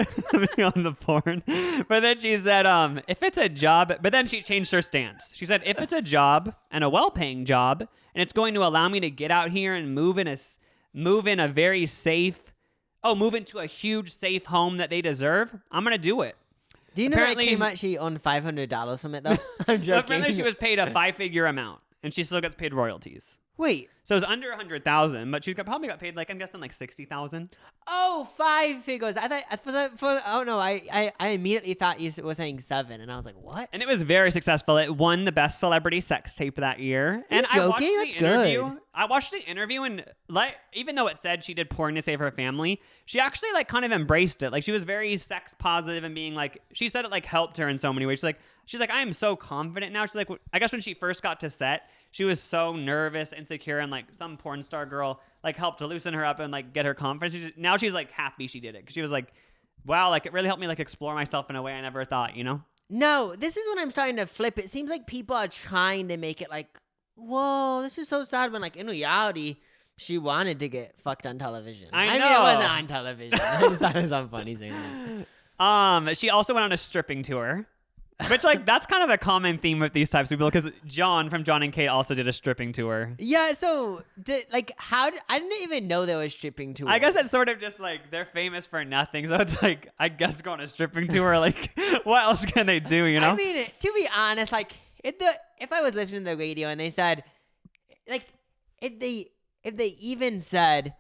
on the porn. But then she said, if it's a job, but then she changed her stance. She said, if it's a job and a well-paying job, and it's going to allow me to get out here and move into a huge safe home that they deserve, I'm gonna do it. Do you know Apparently- that came out she on $500 from it though? I'm joking. Apparently she was paid a 5-figure amount, and she still gets paid royalties. Wait. So it's under 100,000, but she probably got paid like I'm guessing like 60,000. Oh, 5 figures. I thought oh no, I immediately thought you were saying 7, and I was like, what? And it was very successful. It won the best celebrity sex tape that year. And You're I watched joking? the That's interview. good. I watched the interview, and like even though it said she did porn to save her family, she actually like kind of embraced it. Like she was very sex positive and being like, she said it like helped her in so many ways. She's like I am so confident now. She's like, I guess when she first got to set, she was so nervous, insecure, and like some porn star girl like helped to loosen her up and like get her confidence. Now she's like happy she did it because she was like, wow, like it really helped me like explore myself in a way I never thought, you know? No, this is when I'm starting to flip. It seems like people are trying to make it like, whoa, this is so sad. When like in reality, she wanted to get fucked on television. I mean, it know. wasn't on television. I just thought it was on funny saying that. She also went on a stripping tour, which like that's kind of a common theme with these types of people because John from John and Kate also did a stripping tour. Yeah, so I didn't even know there was stripping tours. I guess it's sort of just like they're famous for nothing, so it's like I guess go on a stripping tour. Like what else can they do? You know? I mean, to be honest, like if I was listening to the radio and they said, like, if they even said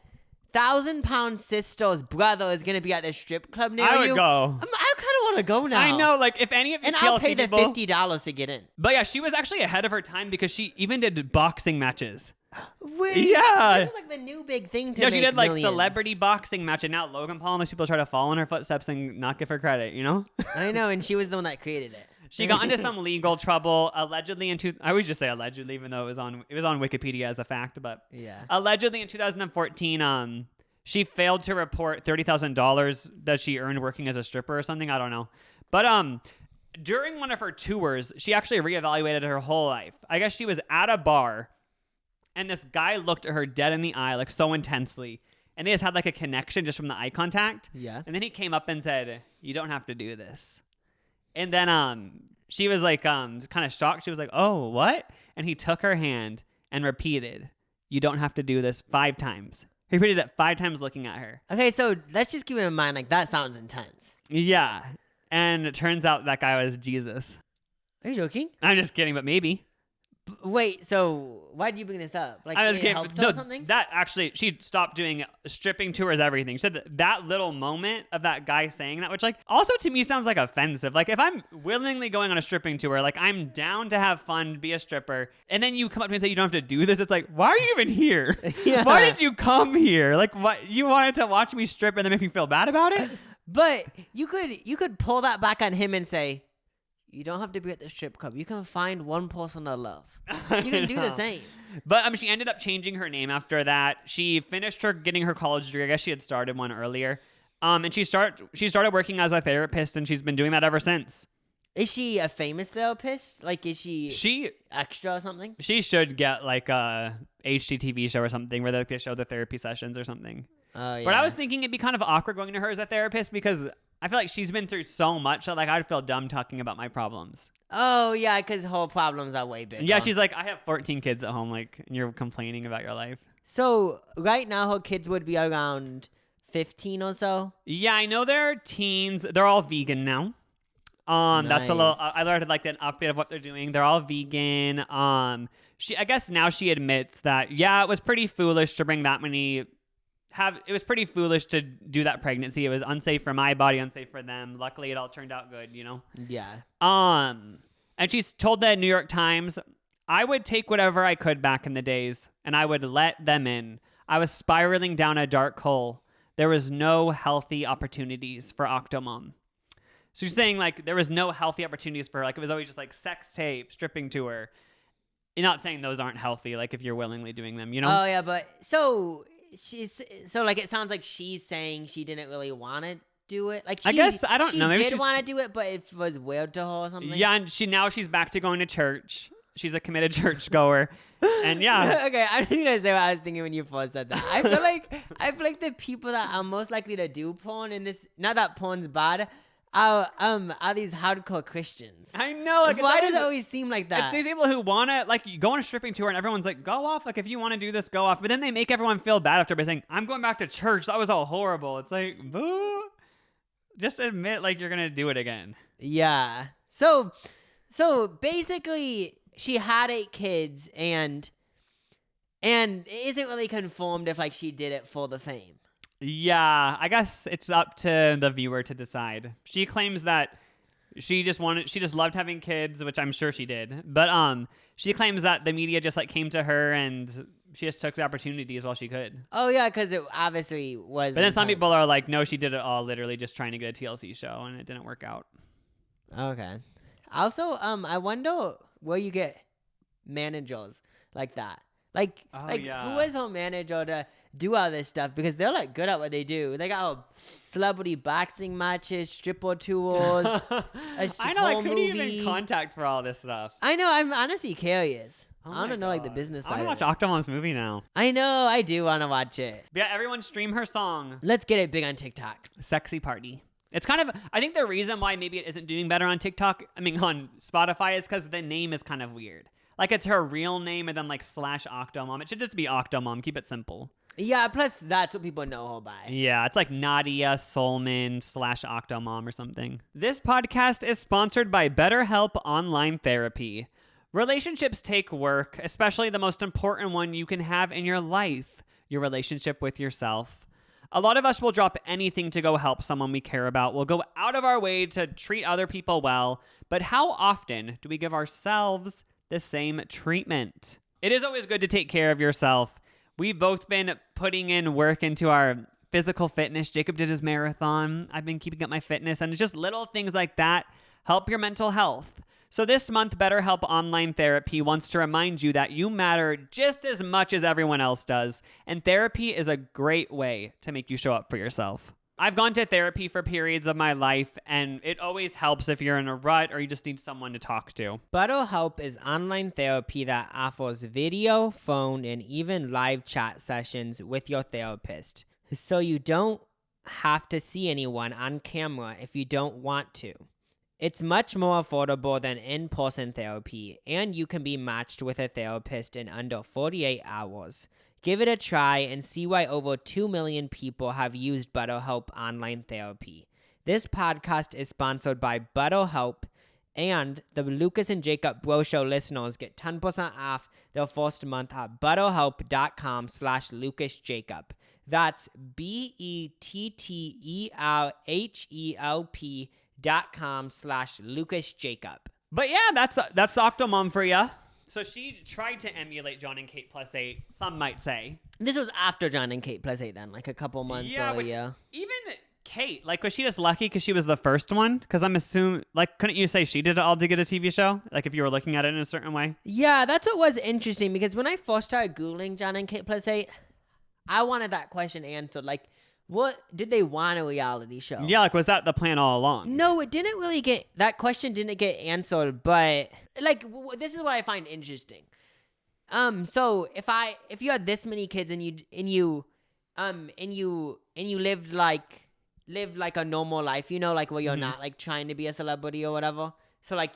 1,000-pound sister's brother is gonna be at the strip club near I would you, go. I kind of want to go now. I know, like if any of these and I'll TLC pay the people, $50 to get in. But yeah, she was actually ahead of her time because she even did boxing matches. Wait, Yeah. this is like the new big thing to Yeah, make she did like millions. celebrity boxing match, and now Logan Paul and those people try to follow in her footsteps and not give her credit. You know? I know, and she was the one that created it. She got into some legal trouble allegedly I always just say allegedly, even though it was on Wikipedia as a fact, but Yeah. allegedly in 2014, she failed to report $30,000 that she earned working as a stripper or something. I don't know, but during one of her tours, she actually reevaluated her whole life. I guess she was at a bar, and this guy looked at her dead in the eye, like so intensely, and they just had like a connection just from the eye contact. Yeah. And then he came up and said, "You don't have to do this." And then she was like kind of shocked. She was like, "Oh, what?" And he took her hand and repeated, "You don't have to do this," 5 times. He repeated it 5 times looking at her. Okay, so let's just keep in mind, like, that sounds intense. Yeah. And it turns out that guy was Jesus. Are you joking? I'm just kidding, but maybe. Wait, so why did you bring this up? Like, I was it kidding. helped her No, or something? that actually, she stopped doing stripping tours, everything. She said that little moment of that guy saying that, which like also to me sounds like offensive. Like if I'm willingly going on a stripping tour, like I'm down to have fun, be a stripper, and then you come up to me and say you don't have to do this. It's like, why are you even here? Yeah. Why did you come here? Like what, you wanted to watch me strip and then make me feel bad about it? But you could pull that back on him and say, you don't have to be at the strip club. You can find one person to love. You can do the same. But she ended up changing her name after that. She finished getting her college degree. I guess she had started one earlier. And she started working as a therapist, and she's been doing that ever since. Is she a famous therapist? Like, is she extra or something? She should get like a HGTV show or something where they show the therapy sessions or something. Oh, yeah. But I was thinking it'd be kind of awkward going to her as a therapist because I feel like she's been through so much that like I'd feel dumb talking about my problems. Oh, yeah, because whole problems are way bigger. Yeah, she's like, I have 14 kids at home, like, and you're complaining about your life. So right now her kids would be around 15 or so? Yeah, I know they're teens. They're all vegan now. That's a little. Nice. I learned like an update of what they're doing. They're all vegan. I guess now she admits that yeah, it was pretty foolish to bring that many. It was pretty foolish to do that pregnancy. It was unsafe for my body, unsafe for them. Luckily, it all turned out good. You know. Yeah. And she's told the New York Times, I would take whatever I could back in the days, and I would let them in. I was spiraling down a dark hole. There was no healthy opportunities for Octomom. So she's saying like there was no healthy opportunities for her. Like it was always just like sex tape, stripping to her. You're not saying those aren't healthy, like if you're willingly doing them, you know? Oh yeah, but so like it sounds like she's saying she didn't really want to do it. Like I guess I don't know. Maybe She did want to do it, but it was weird to her or something. Yeah, and she's back to going to church. She's a committed churchgoer. And yeah. Okay, I'm just gonna say what I was thinking when you first said that. I feel like the people that are most likely to do porn in this, not that porn's bad, are these hardcore Christians. I know. Like, why does it always seem like that? It's these people who want to, like, you go on a stripping tour and everyone's like, go off. Like, if you want to do this, go off. But then they make everyone feel bad after by saying, I'm going back to church. That was all horrible. It's like, boo. Just admit, like, you're going to do it again. Yeah. So basically, she had 8 kids and it isn't really confirmed if, like, she did it for the fame. Yeah, I guess it's up to the viewer to decide. She claims that she just loved having kids, which I'm sure she did. But she claims that the media just like came to her and she just took the opportunities while she could. Oh yeah, because it obviously was. But then some people are like, no, she did it all literally just trying to get a TLC show and it didn't work out. Okay. Also, I wonder where you get managers like that. Who is her manager to do all this stuff? Because they're like good at what they do. They got celebrity boxing matches, stripper tours. I know, like who do you even contact for all this stuff? I know, I'm honestly curious. Oh I want to know like the business side. I want to watch Octomom's movie now. I know, I do want to watch it. Yeah, everyone stream her song. Let's get it big on TikTok. Sexy Party. It's kind of, I think the reason why maybe it isn't doing better on TikTok, on Spotify, is because the name is kind of weird. Like, it's her real name and then, like, / Octomom. It should just be Octomom. Keep it simple. Yeah, plus that's what people know her by. Yeah, it's like Nadia Solman / Octomom or something. This podcast is sponsored by BetterHelp Online Therapy. Relationships take work, especially the most important one you can have in your life, your relationship with yourself. A lot of us will drop anything to go help someone we care about. We'll go out of our way to treat other people well. But how often do we give ourselves the same treatment? It is always good to take care of yourself. We've both been putting in work into our physical fitness. Jacob did his marathon. I've been keeping up my fitness, and it's just little things like that help your mental health. So this month, BetterHelp Online Therapy wants to remind you that you matter just as much as everyone else does, and therapy is a great way to make you show up for yourself. I've gone to therapy for periods of my life, and it always helps if you're in a rut or you just need someone to talk to. BetterHelp is online therapy that offers video, phone, and even live chat sessions with your therapist. So you don't have to see anyone on camera if you don't want to. It's much more affordable than in-person therapy, and you can be matched with a therapist in under 48 hours. Give it a try and see why over 2 million people have used BetterHelp Online Therapy. This podcast is sponsored by BetterHelp, and the Lucas and Jacob Bro Show listeners get 10% off their first month at BetterHelp.com/LucasJacob. That's BetterHelp.com/LucasJacob. But yeah, that's Octomom for ya. So she tried to emulate John and Kate +8, some might say. This was after John and Kate +8 then, like a couple months or a year. Even Kate, like, was she just lucky because she was the first one? Because I'm assuming, like, couldn't you say she did it all to get a TV show? Like, if you were looking at it in a certain way? Yeah, that's what was interesting, because when I first started Googling John and Kate +8, I wanted that question answered. Like, what did they want a reality show? Yeah, like, was that the plan all along? No, it didn't really that question didn't get answered, but like this is what I find interesting. So if you had this many kids and you and you lived like a normal life, you know, like where you're Mhm. not like trying to be a celebrity or whatever. So like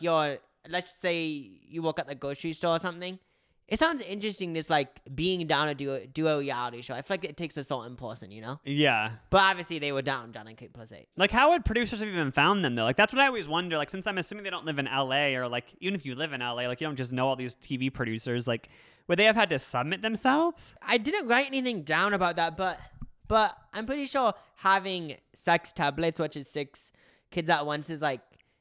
let's say you work at the grocery store or something. It sounds interesting, just like being down to do a reality show. I feel like it takes a certain person, you know. Yeah. But obviously they were down, John and Kate plus 8. Like, how would producers have even found them, though? Like, that's what I always wonder. Like, since I'm assuming they don't live in LA, or, like, even if you live in LA, like, you don't just know all these TV producers. Like, would they have had to submit themselves? I didn't write anything down about that, but I'm pretty sure having sex tablets, which is 6 kids at once, is like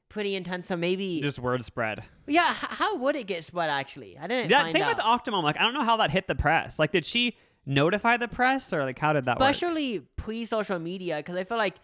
pretty intense. So maybe Just word spread. yeah. How would it get spread? Actually, I didn't. Yeah, find same out. with Octomom. Like, I don't know how that hit the press. Like, did she notify the press, or, like, how did that work? Especially pre-social media, because I feel like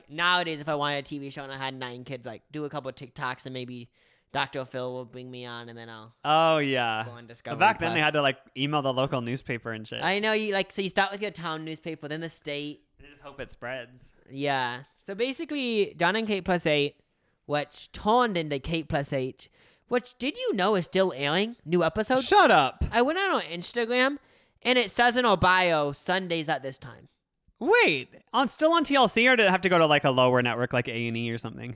nowadays, if I wanted a TV show and I had 9 kids, like do a couple of TikToks and maybe Dr. Phil will bring me on, and then I'll Oh, yeah. go on Discovery Back then, they Plus. had to, like, email the local newspaper and shit. I know you like, so you start with your town newspaper, then the state. They just hope it spreads. Yeah. So basically, John and Kate plus 8, which turned into Kate plus 8, which did you know is still airing new episodes? Shut up. I went on Instagram, and it says in our bio Sundays at this time. Wait, still on TLC, or did it have to go to, like, a lower network, like A&E or something?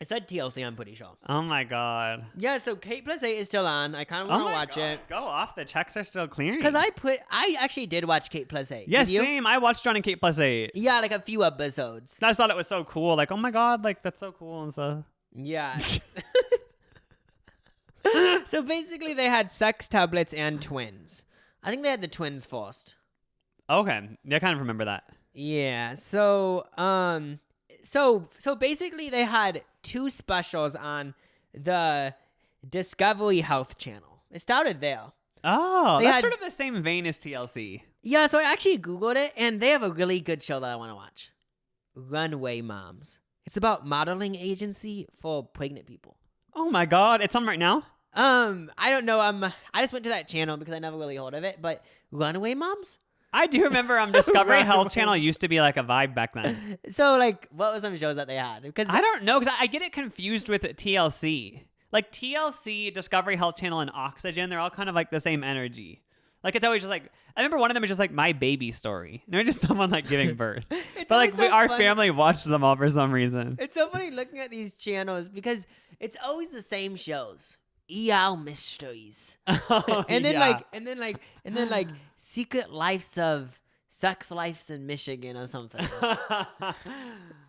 It said TLC, I'm pretty sure. Oh, my God. Yeah, so Kate plus 8 is still on. I kind of Oh, want to my watch God. it. Go off. The checks are still clearing. Because I actually did watch Kate plus 8. Yes, Did you? same. I watched John and Kate plus 8. Yeah, like a few episodes. I just thought it was so cool. Like, oh my God, like, that's so cool and stuff. Yeah. So basically, they had sex tablets and twins. I think they had the twins first. Okay. Yeah, I kind of remember that. Yeah. So so basically, they had 2 specials on the Discovery Health channel. It started there. Oh, They that's had- sort of the same vein as TLC. Yeah. So I actually Googled it, and they have a really good show that I want to watch. Runway Moms. It's about modeling agency for pregnant people. Oh my God. It's on right now? I don't know. I just went to that channel because I never really heard of it. But Runaway Moms. I do remember Discovery Right. Health Channel used to be like a vibe back then. So like, what were some shows that they had? Because I don't know, because I get it confused with TLC. Like TLC, Discovery Health Channel, and Oxygen, they're all kind of like the same energy. Like it's always just like, I remember one of them is just like My Baby Story. And they're just someone like giving birth. It's But like always so our funny. family watched them all for some reason. It's so funny looking at these channels because it's always the same shows. ER mysteries, Oh, and then yeah. like Secret Lives of Sex Lives in Michigan or something.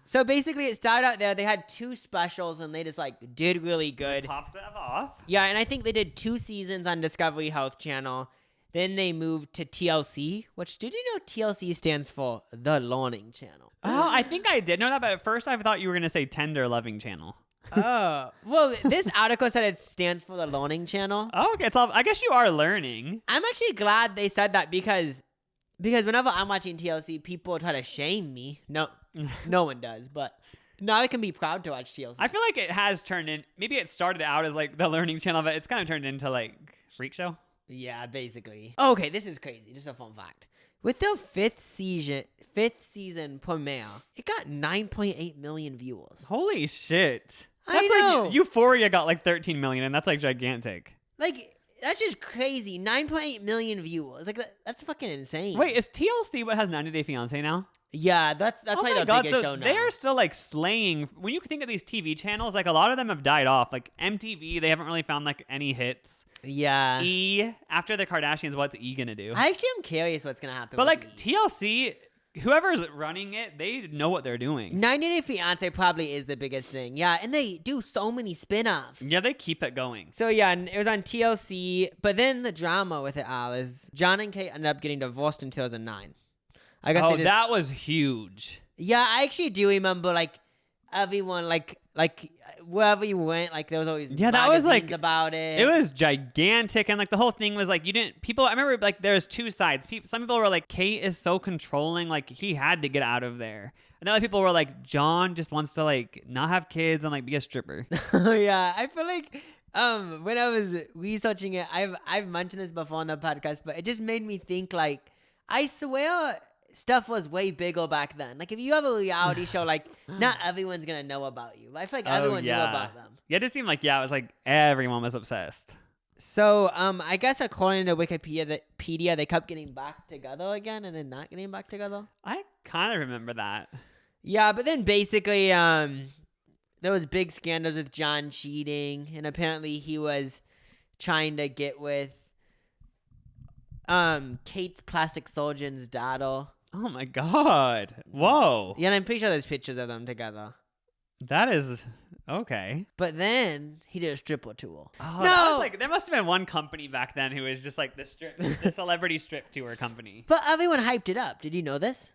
So basically, it started out there. They had 2 specials, and they just like did really good. Popped that off. Yeah, and I think they did 2 seasons on Discovery Health Channel. Then they moved to TLC, which did you know TLC stands for The Learning Channel? Oh, I think I did know that, but at first I thought you were going to say Tender Loving Channel. Oh, well, this article said it stands for The Learning Channel. Oh, okay. It's all, I guess you are learning. I'm actually glad they said that because whenever I'm watching TLC, people try to shame me. No one does, but now I can be proud to watch TLC. I feel like it has turned in, maybe it started out as like the learning channel, but it's kind of turned into like Freak Show. Yeah, basically. Okay, this is crazy. Just a fun fact. With the fifth season premiere, it got 9.8 million viewers. Holy shit. I That's know. Like, Euphoria got like 13 million, and that's like gigantic. Like, that's just crazy. 9.8 million viewers. Like, that's fucking insane. Wait, is TLC what has 90 Day Fiancé now? Yeah, that's Oh probably my the God, biggest so show now. they're still like slaying. When you think of these TV channels, like a lot of them have died off. Like MTV, they haven't really found like any hits. Yeah. E, after the Kardashians, what's E gonna do? I actually am curious what's going to happen. But with like E. TLC, whoever's running it, they know what they're doing. 90 Day Fiancé probably is the biggest thing. Yeah, and they do so many spin-offs. Yeah, they keep it going. So yeah, and it was on TLC, but then the drama with it all is John and Kate ended up getting divorced in 2009. I guess Oh, they just, that was huge. yeah, I actually do remember like everyone like wherever you went, like there was always Yeah, that was, like- magazines about it. It was gigantic, and like the whole thing was like I remember like there's 2 sides. Some people were like, Kate is so controlling, like he had to get out of there. And then other people were like, John just wants to like not have kids and like be a stripper. Yeah, I feel like when I was researching it, I've mentioned this before on the podcast, but it just made me think like I swear stuff was way bigger back then. Like if you have a reality show, like not everyone's gonna know about you. I feel like everyone knew about them. Yeah, it just seemed like it was like everyone was obsessed. So, I guess according to Wikipedia, they kept getting back together again and then not getting back together. I kind of remember that. Yeah, but then basically, there was big scandals with John cheating, and apparently he was trying to get with Kate's plastic surgeon's daughter. Oh my God. Whoa. Yeah, and I'm pretty sure there's pictures of them together. That is okay. But then he did a stripper tour. Oh, No! that was like, there must have been one company back then who was just like the celebrity strip tour company. But everyone hyped it up. Did you know this?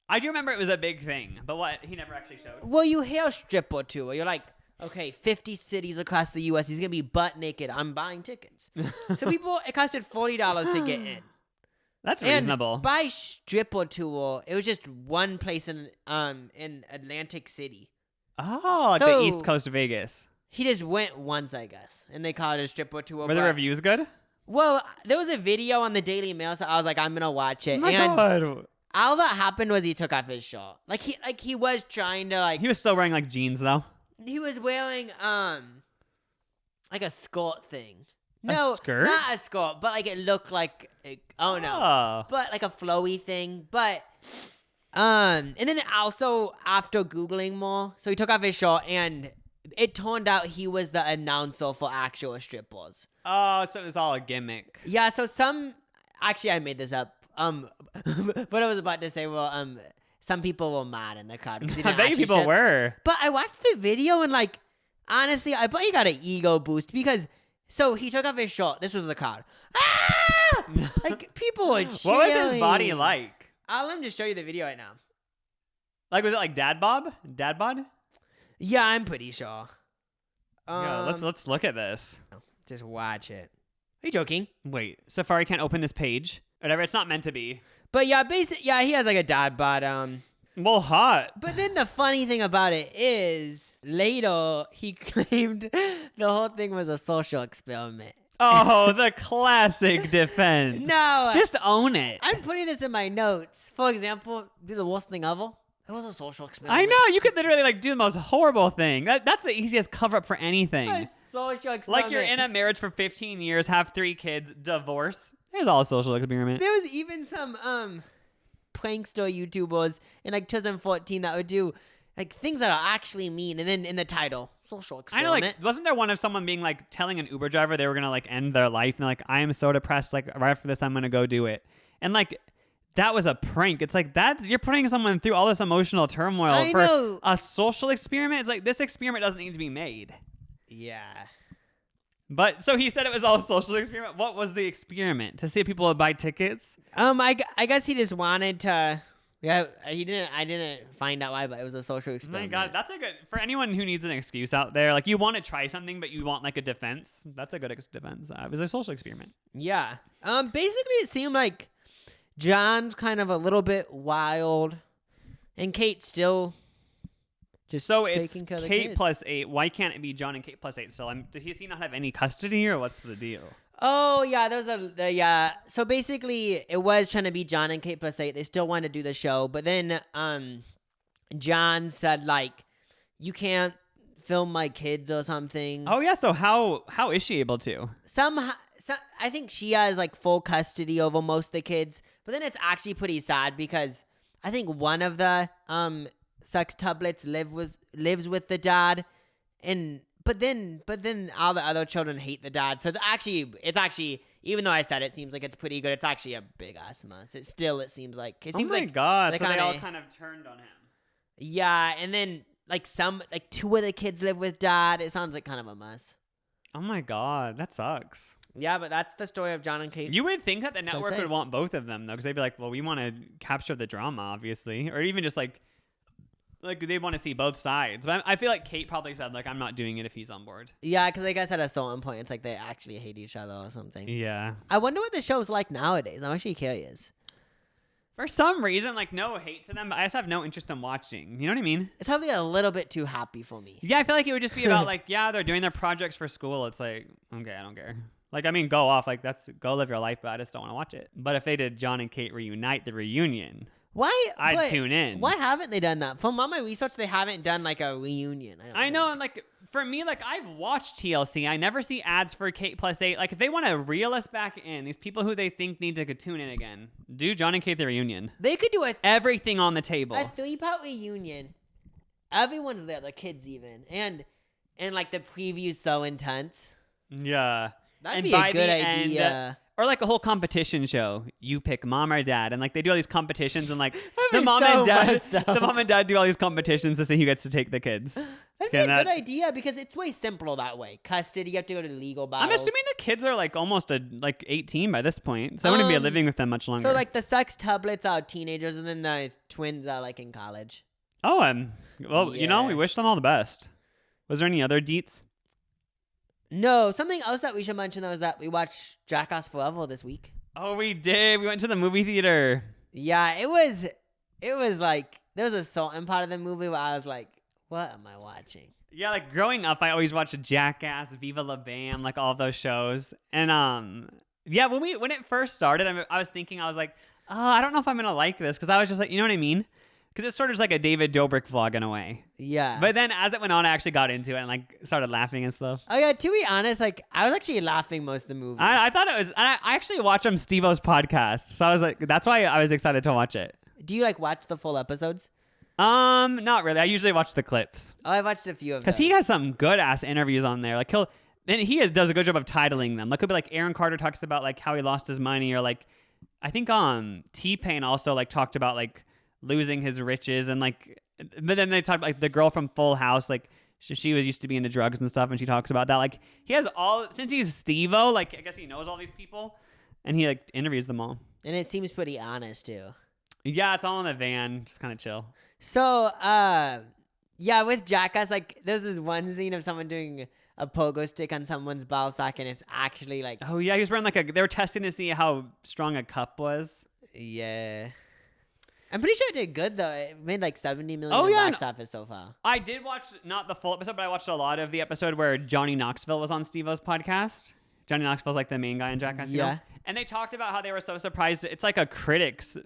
I do remember it was a big thing, but what he never actually showed. Well, you hear stripper tour. You're like, okay, 50 cities across the U.S. He's going to be butt naked. I'm buying tickets. So it costed $40 to get in. That's reasonable. And by stripper tour, it was just one place in Atlantic City. Oh, like So- the East Coast of Vegas. He just went once, I guess, and they called it a stripper tour. Were the but- reviews good? Well, there was a video on the Daily Mail, so I was like, I'm gonna watch it. Oh my and God. all that happened was he took off his shirt. Like he was trying to He was still wearing like jeans though. he was wearing like a skirt thing. No, skirt? not a skirt, but like it looked like no, Oh. but like a flowy thing. But and then also after googling more, so he took off his shirt and it turned out he was the announcer for actual strippers. Oh, so it was all a gimmick. Yeah, so actually I made this up. What I was about to say, well, some people were mad in the crowd. 'Cause he I didn't bet you actually people strip. were. But I watched the video and like, honestly, I bet he got an ego boost because, so he took off his shirt. This was the crowd. Ah! Like people were cheering. What was his body like? Let me just show you the video right now. Like, was it like dad bob? Dad bod? Yeah, I'm pretty sure. Yeah, let's look at this. Just watch it. Are you joking? Wait, Safari can't open this page. Whatever, it's not meant to be. But yeah, he has like a dad bod. Well, hot. But then the funny thing about it is, later he claimed the whole thing was a social experiment. Oh, the classic defense. No. Just own it. I'm putting this in my notes. For example, do the worst thing ever. It was a social experiment. I know, you could literally like do the most horrible thing. That's the easiest cover up for anything. A social experiment. Like you're in a marriage for 15 years, have 3 kids, divorce. There's all a social experiment. There was even some prankster YouTubers in like 2014 that would do like things that are actually mean, and then in the title, social I experiment. know, like, wasn't there one of someone being like telling an Uber driver they were gonna like end their life, and they're like, I am so depressed, like right after this, I'm gonna go do it, and like. That was a prank. It's like you're putting someone through all this emotional turmoil I for know. a social experiment. It's like this experiment doesn't need to be made. Yeah. But so he said it was all a social experiment. What was the experiment? To see if people would buy tickets? I guess he just wanted to. Yeah, he didn't. I didn't find out why, but it was a social Oh my experiment. God, that's a good for anyone who needs an excuse out there. Like you want to try something, but you want like a defense. That's a good defense. It was a social experiment. Yeah. Basically, it seemed like John's kind of a little bit wild, and Kate's still just So it's taking care of the Kate kids. plus 8. Why can't it be John and Kate plus 8 still? Does he not have any custody, or what's the deal? Oh yeah, yeah. So basically, it was trying to be John and Kate plus 8. They still wanted to do the show, but then John said like, you can't film my kids or something. Oh yeah. So how is she able to? I think she has like full custody over most of the kids, but then it's actually pretty sad because I think one of the sex tublets lives with the dad, and but then all the other children hate the dad. So it's actually even though I said it seems like it's pretty good, it's actually a big ass mess. It seems like Oh my God. So they all kinda- kind of turned on him. yeah, and then like 2 of the kids live with dad. It sounds like kind of a mess. Oh my God, that sucks. Yeah, but that's the story of John and Kate. You would think that the network say. would want both of them though, because they'd be like, well, we want to capture the drama, obviously, or even just like they want to see both sides. But I feel like Kate probably said like, I'm not doing it if he's on board. Yeah, because I guess at a certain point, it's like they actually hate each other or something. Yeah. I wonder what the show's like nowadays. I'm actually curious. For some reason, like no hate to them, but I just have no interest in watching. You know what I mean? It's probably a little bit too happy for me. Yeah, I feel like it would just be about like, yeah, they're doing their projects for school. It's like, okay, I don't care. Like, I mean, go off. Like, go live your life, but I just don't want to watch it. But if they did John and Kate reunite the reunion, I'd tune in. Why haven't they done that? From all my research, they haven't done like a reunion. I know, and like for me, like, I've watched TLC. I never see ads for K+8. Like, if they want to reel us back in, these people who they think need to tune in again, do John and Kate the reunion. They could do everything on the table. A 3-part reunion. Everyone's there, the kids even, and like the preview's so intense. Yeah, that'd be a good idea. Or like a whole competition show. You pick mom or dad, and like they do all these competitions, and like the mom and dad do all these competitions to see who gets to take the kids. That'd be a good idea because it's way simpler that way. Custody, you have to go to the legal battles. I'm assuming the kids are like almost 18 by this point, so I wouldn't be living with them much longer. So like the sex tublets are teenagers, and then the twins are like in college. Oh, well, yeah. We wish them all the best. Was there any other deets? No, something else that we should mention though is that we watched Jackass Forever this week. Oh, we did. We went to the movie theater. Yeah, it was like there was a certain part of the movie where I was like, what am I watching? Yeah, like growing up, I always watched Jackass, Viva La Bam, like all of those shows. And yeah, when it first started, I was thinking, I was like, oh, I don't know if I'm gonna like this because I was just like, you know what I mean? Because it's sort of just like a David Dobrik vlog in a way. Yeah. But then as it went on, I actually got into it and like started laughing and stuff. Oh yeah, to be honest, like I was actually laughing most of the movie. I thought it was. I actually watched Steve-O's podcast, so I was like, that's why I was excited to watch it. Do you like watch the full episodes? Not really. I usually watch the clips. Oh, I watched a few of them. Because he has some good ass interviews on there. Like does a good job of titling them. Like, could be like Aaron Carter talks about like how he lost his money, or like I think T-Pain also like talked about like losing his riches, and like, but then they talk like the girl from Full House, like she was used to be into drugs and stuff, and she talks about that. Like he has since he's Steve-O, like I guess he knows all these people, and he like interviews them all. And it seems pretty honest too. Yeah, it's all in the van, just kind of chill. So, yeah, with Jackass, like there's this one scene of someone doing a pogo stick on someone's ball sack, and it's actually like, oh yeah, he was wearing like they were testing to see how strong a cup was. Yeah. I'm pretty sure it did good though. It made like $70 million box office so far. I did watch not the full episode, but I watched a lot of the episode where Johnny Knoxville was on Steve-O's podcast. Johnny Knoxville's like the main guy in Jackass. Yeah. You know? And they talked about how they were so surprised. It's like the critics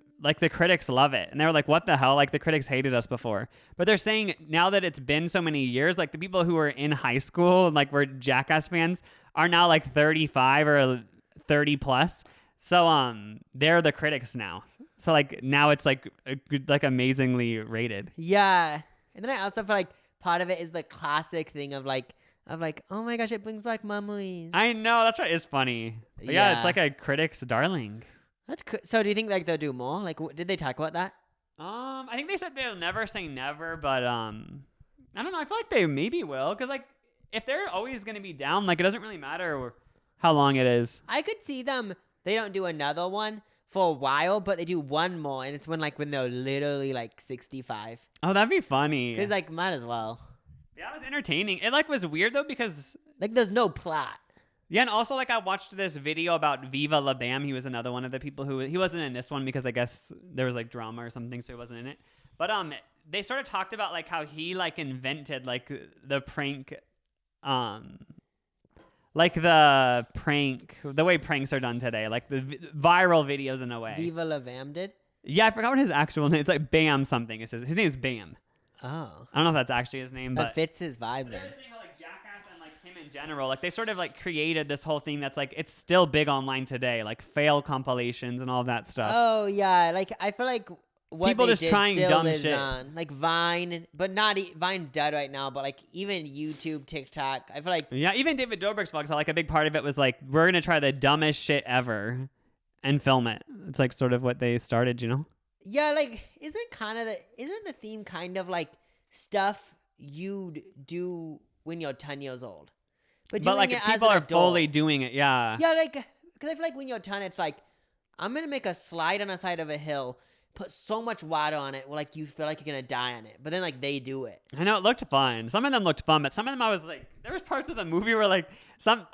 love it. And they were like, what the hell? Like the critics hated us before. But they're saying now that it's been so many years, like the people who were in high school and like were Jackass fans are now like 35 or 30 plus. So they're the critics now. So like now it's like amazingly rated. Yeah. And then I also feel like part of it is the classic thing of like, oh my gosh, it brings back memories. I know, that's what is funny. But yeah, it's like a critic's darling. So do you think like they'll do more? Like, did they talk about that? I think they said they'll never say never, but I don't know. I feel like they maybe will, because like if they're always gonna be down, like it doesn't really matter how long it is. I could see them. They don't do another one for a while, but they do one more, and it's when they're literally like 65. Oh, that'd be funny. Because like might as well. Yeah, it was entertaining. It like was weird though because like there's no plot. Yeah, and also like I watched this video about Viva La Bam. He was another one of the people he wasn't in this one because I guess there was like drama or something, so he wasn't in it. But they sort of talked about like how he like invented like the prank, like the way pranks are done today, like the viral videos in a way. Viva La Bam did? Yeah, I forgot what his actual name. It's like Bam something. His name is Bam. Oh. I don't know if that's actually his name, but that fits his vibe then. Like Jackass and like him in general, like they sort of like created this whole thing that's like it's still big online today, like fail compilations and all of that stuff. Oh yeah, like I feel like what people they just did trying still dumb lives shit. On. Like Vine, but not Vine's dead right now. But like even YouTube, TikTok, I feel like even David Dobrik's vlogs, like a big part of it was like we're gonna try the dumbest shit ever and film it. It's like sort of what they started, you know? Yeah, like isn't the theme kind of like stuff you'd do when you're 10 years old, but like people are fully doing it, yeah. Yeah, like because I feel like when you're 10, it's like I'm gonna make a slide on the side of a hill. Put so much water on it, like you feel like you're gonna die on it. But then like they do it. I know it looked fun. Some of them looked fun, but some of them I was like, there was parts of the movie where like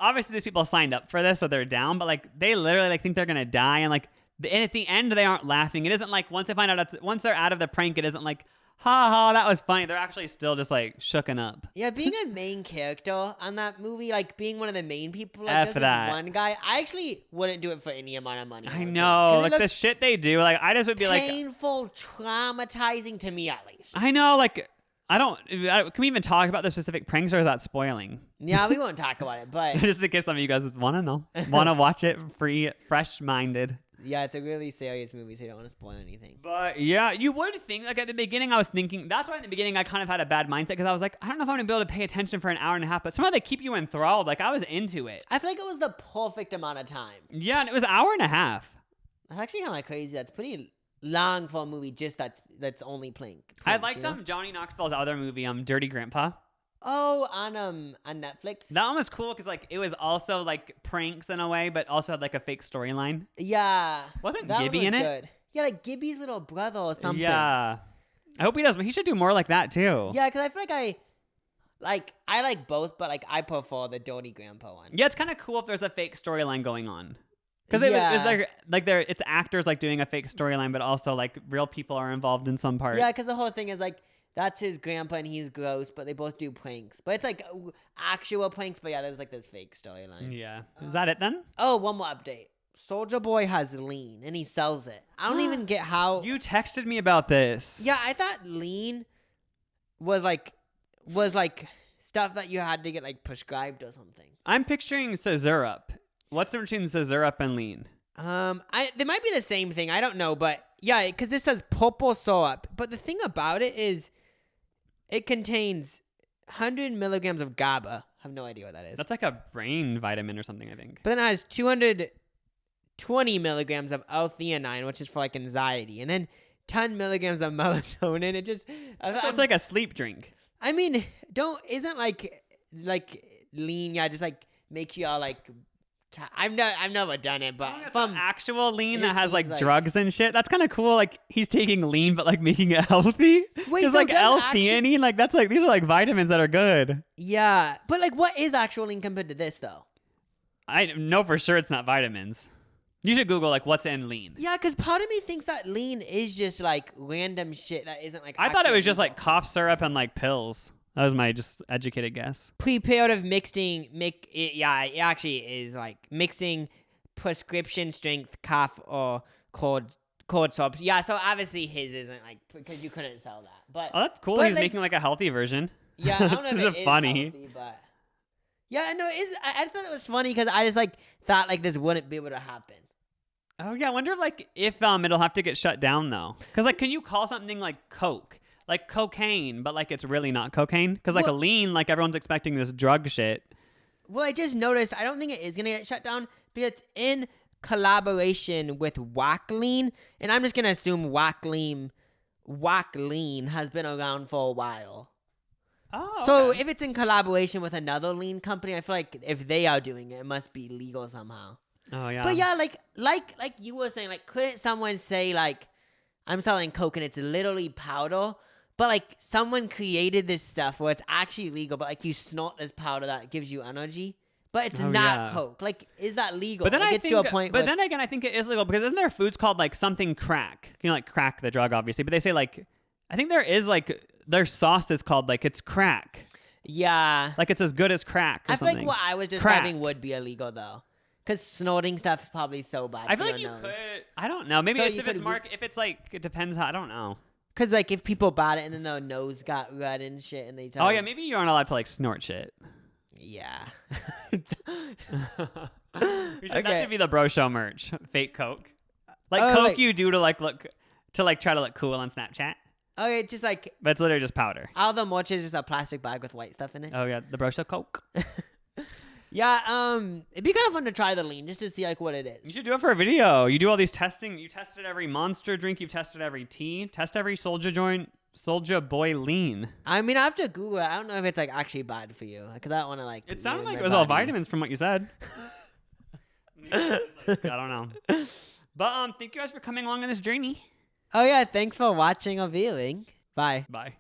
obviously these people signed up for this, so they're down. But like they literally like think they're gonna die, and like and at the end they aren't laughing. It isn't like once they're out of the prank, it isn't like ha ha that was funny. They're actually still just like shooken up. Yeah, being a main character on that movie, like being one of the main people, like this one guy, I actually wouldn't do it for any amount of money. I know, like the shit they do, like I just would be like painful, traumatizing to me at least. I know, like Can we even talk about the specific pranks, or is that spoiling? Yeah, we won't talk about it, but Just in case some of you guys want to know, want to watch it fresh-minded. yeah, it's a really serious movie, so you don't want to spoil anything. But yeah, you would think, like at the beginning, I was thinking, that's why in the beginning I kind of had a bad mindset, because I was like, I don't know if I'm going to be able to pay attention for an hour and a half, but somehow they keep you enthralled. Like I was into it. I feel like it was the perfect amount of time. Yeah, and it was an hour and a half. That's actually kind of crazy. That's pretty long for a movie just that's only playing. I liked Johnny Knoxville's other movie, Dirty Grandpa. Oh, on Netflix. That one was cool because like it was also like pranks in a way, but also had like a fake storyline. Yeah, Wasn't that Gibby one was in it? good. Yeah, like Gibby's little brother or something. Yeah, I hope he does. But he should do more like that too. Yeah, because I feel like I like both, but like I prefer the Dirty Grandpa one. Yeah, it's kind of cool if there's a fake storyline going on. Because it was like it's actors like doing a fake storyline, but also like real people are involved in some parts. Yeah, because the whole thing is like that's his grandpa and he's gross, but they both do pranks. But it's like actual pranks, but yeah, there's like this fake storyline. Yeah. Is that it then? Oh, one more update. Soulja Boy has lean and he sells it. I don't even get how. You texted me about this. Yeah, I thought lean was like stuff that you had to get like prescribed or something. I'm picturing Scissorup. What's the difference between Scissorup and lean? They might be the same thing. I don't know, but yeah, because this says purple syrup. But the thing about it is, it contains 100 milligrams of GABA. I have no idea what that is. That's like a brain vitamin or something, I think. But then it has 220 milligrams of L-theanine, which is for like anxiety, and then 10 milligrams of melatonin. It just So it's like a sleep drink. I mean, isn't like lean? Yeah, just like makes you all like. I've never done it, but from actual lean that has like drugs and shit. That's kind of cool. Like he's taking lean, but like making it healthy. Wait, so like L-theanine, like that's like these are like vitamins that are good. Yeah, but like, what is actual lean compared to this though? I know for sure it's not vitamins. You should Google like what's in lean. Yeah, because part of me thinks that lean is just like random shit that isn't like. I thought it was just like cough syrup and like pills. That was my just educated guess. Pre-period mixing, it actually is like mixing prescription strength cough or cold syrups. Yeah, so obviously his isn't like because you couldn't sell that. But that's cool. But he's like, making like a healthy version. Yeah, I don't know if it is funny. Healthy, but yeah, no, I thought it was funny because I just like thought like this wouldn't be able to happen. Oh yeah, I wonder if it'll have to get shut down though. Because like, can you call something like Coke? Like cocaine, but like it's really not cocaine. Because like a lean, like everyone's expecting this drug shit. Well, I just noticed, I don't think it is going to get shut down because it's in collaboration with Lean, and I'm just going to assume Lean has been around for a while. Oh, okay. So if it's in collaboration with another lean company, I feel like if they are doing it, it must be legal somehow. Oh yeah. But yeah, like you were saying, like couldn't someone say like, I'm selling coke and it's literally powder? But, like, someone created this stuff where it's actually legal, but, like, you snort this powder that gives you energy, but it's not coke. Like, is that legal? But then like, I think, but then again, I think it is legal because isn't there foods called, like, something crack? You know, like, crack the drug, obviously. But they say, like, I think there is, like, their sauce is called, like, it's crack. Yeah. Like, it's as good as crack or something. I feel like what I was describing would be illegal, though. Because snorting stuff is probably so bad I feel for like your you nose. could, I don't know. Maybe So it's if it's, like, it depends how, I don't know. Because, like, if people bought it and then their nose got red and shit and they... Oh, yeah, maybe you aren't allowed to, like, snort shit. Yeah. That should be the bro show merch. Fake Coke. Like, Oh, Coke like- you do to try to look cool on Snapchat. Okay, just, like, But it's literally just powder. all the merch is just a plastic bag with white stuff in it. Oh, yeah, the bro show Coke. Yeah, it'd be kind of fun to try the lean just to see, like, what it is. You should do it for a video. You do all these testing. You tested every Monster drink. You've tested every tea. Test every Soulja Boy lean. I mean, I have to Google it. I don't know if it's, like, actually bad for you. Because I don't want to, like... It sounded ruin like my it was all body. vitamins from what you said. I don't know. But thank you guys for coming along on this journey. Oh, yeah, thanks for watching or viewing. Bye. Bye.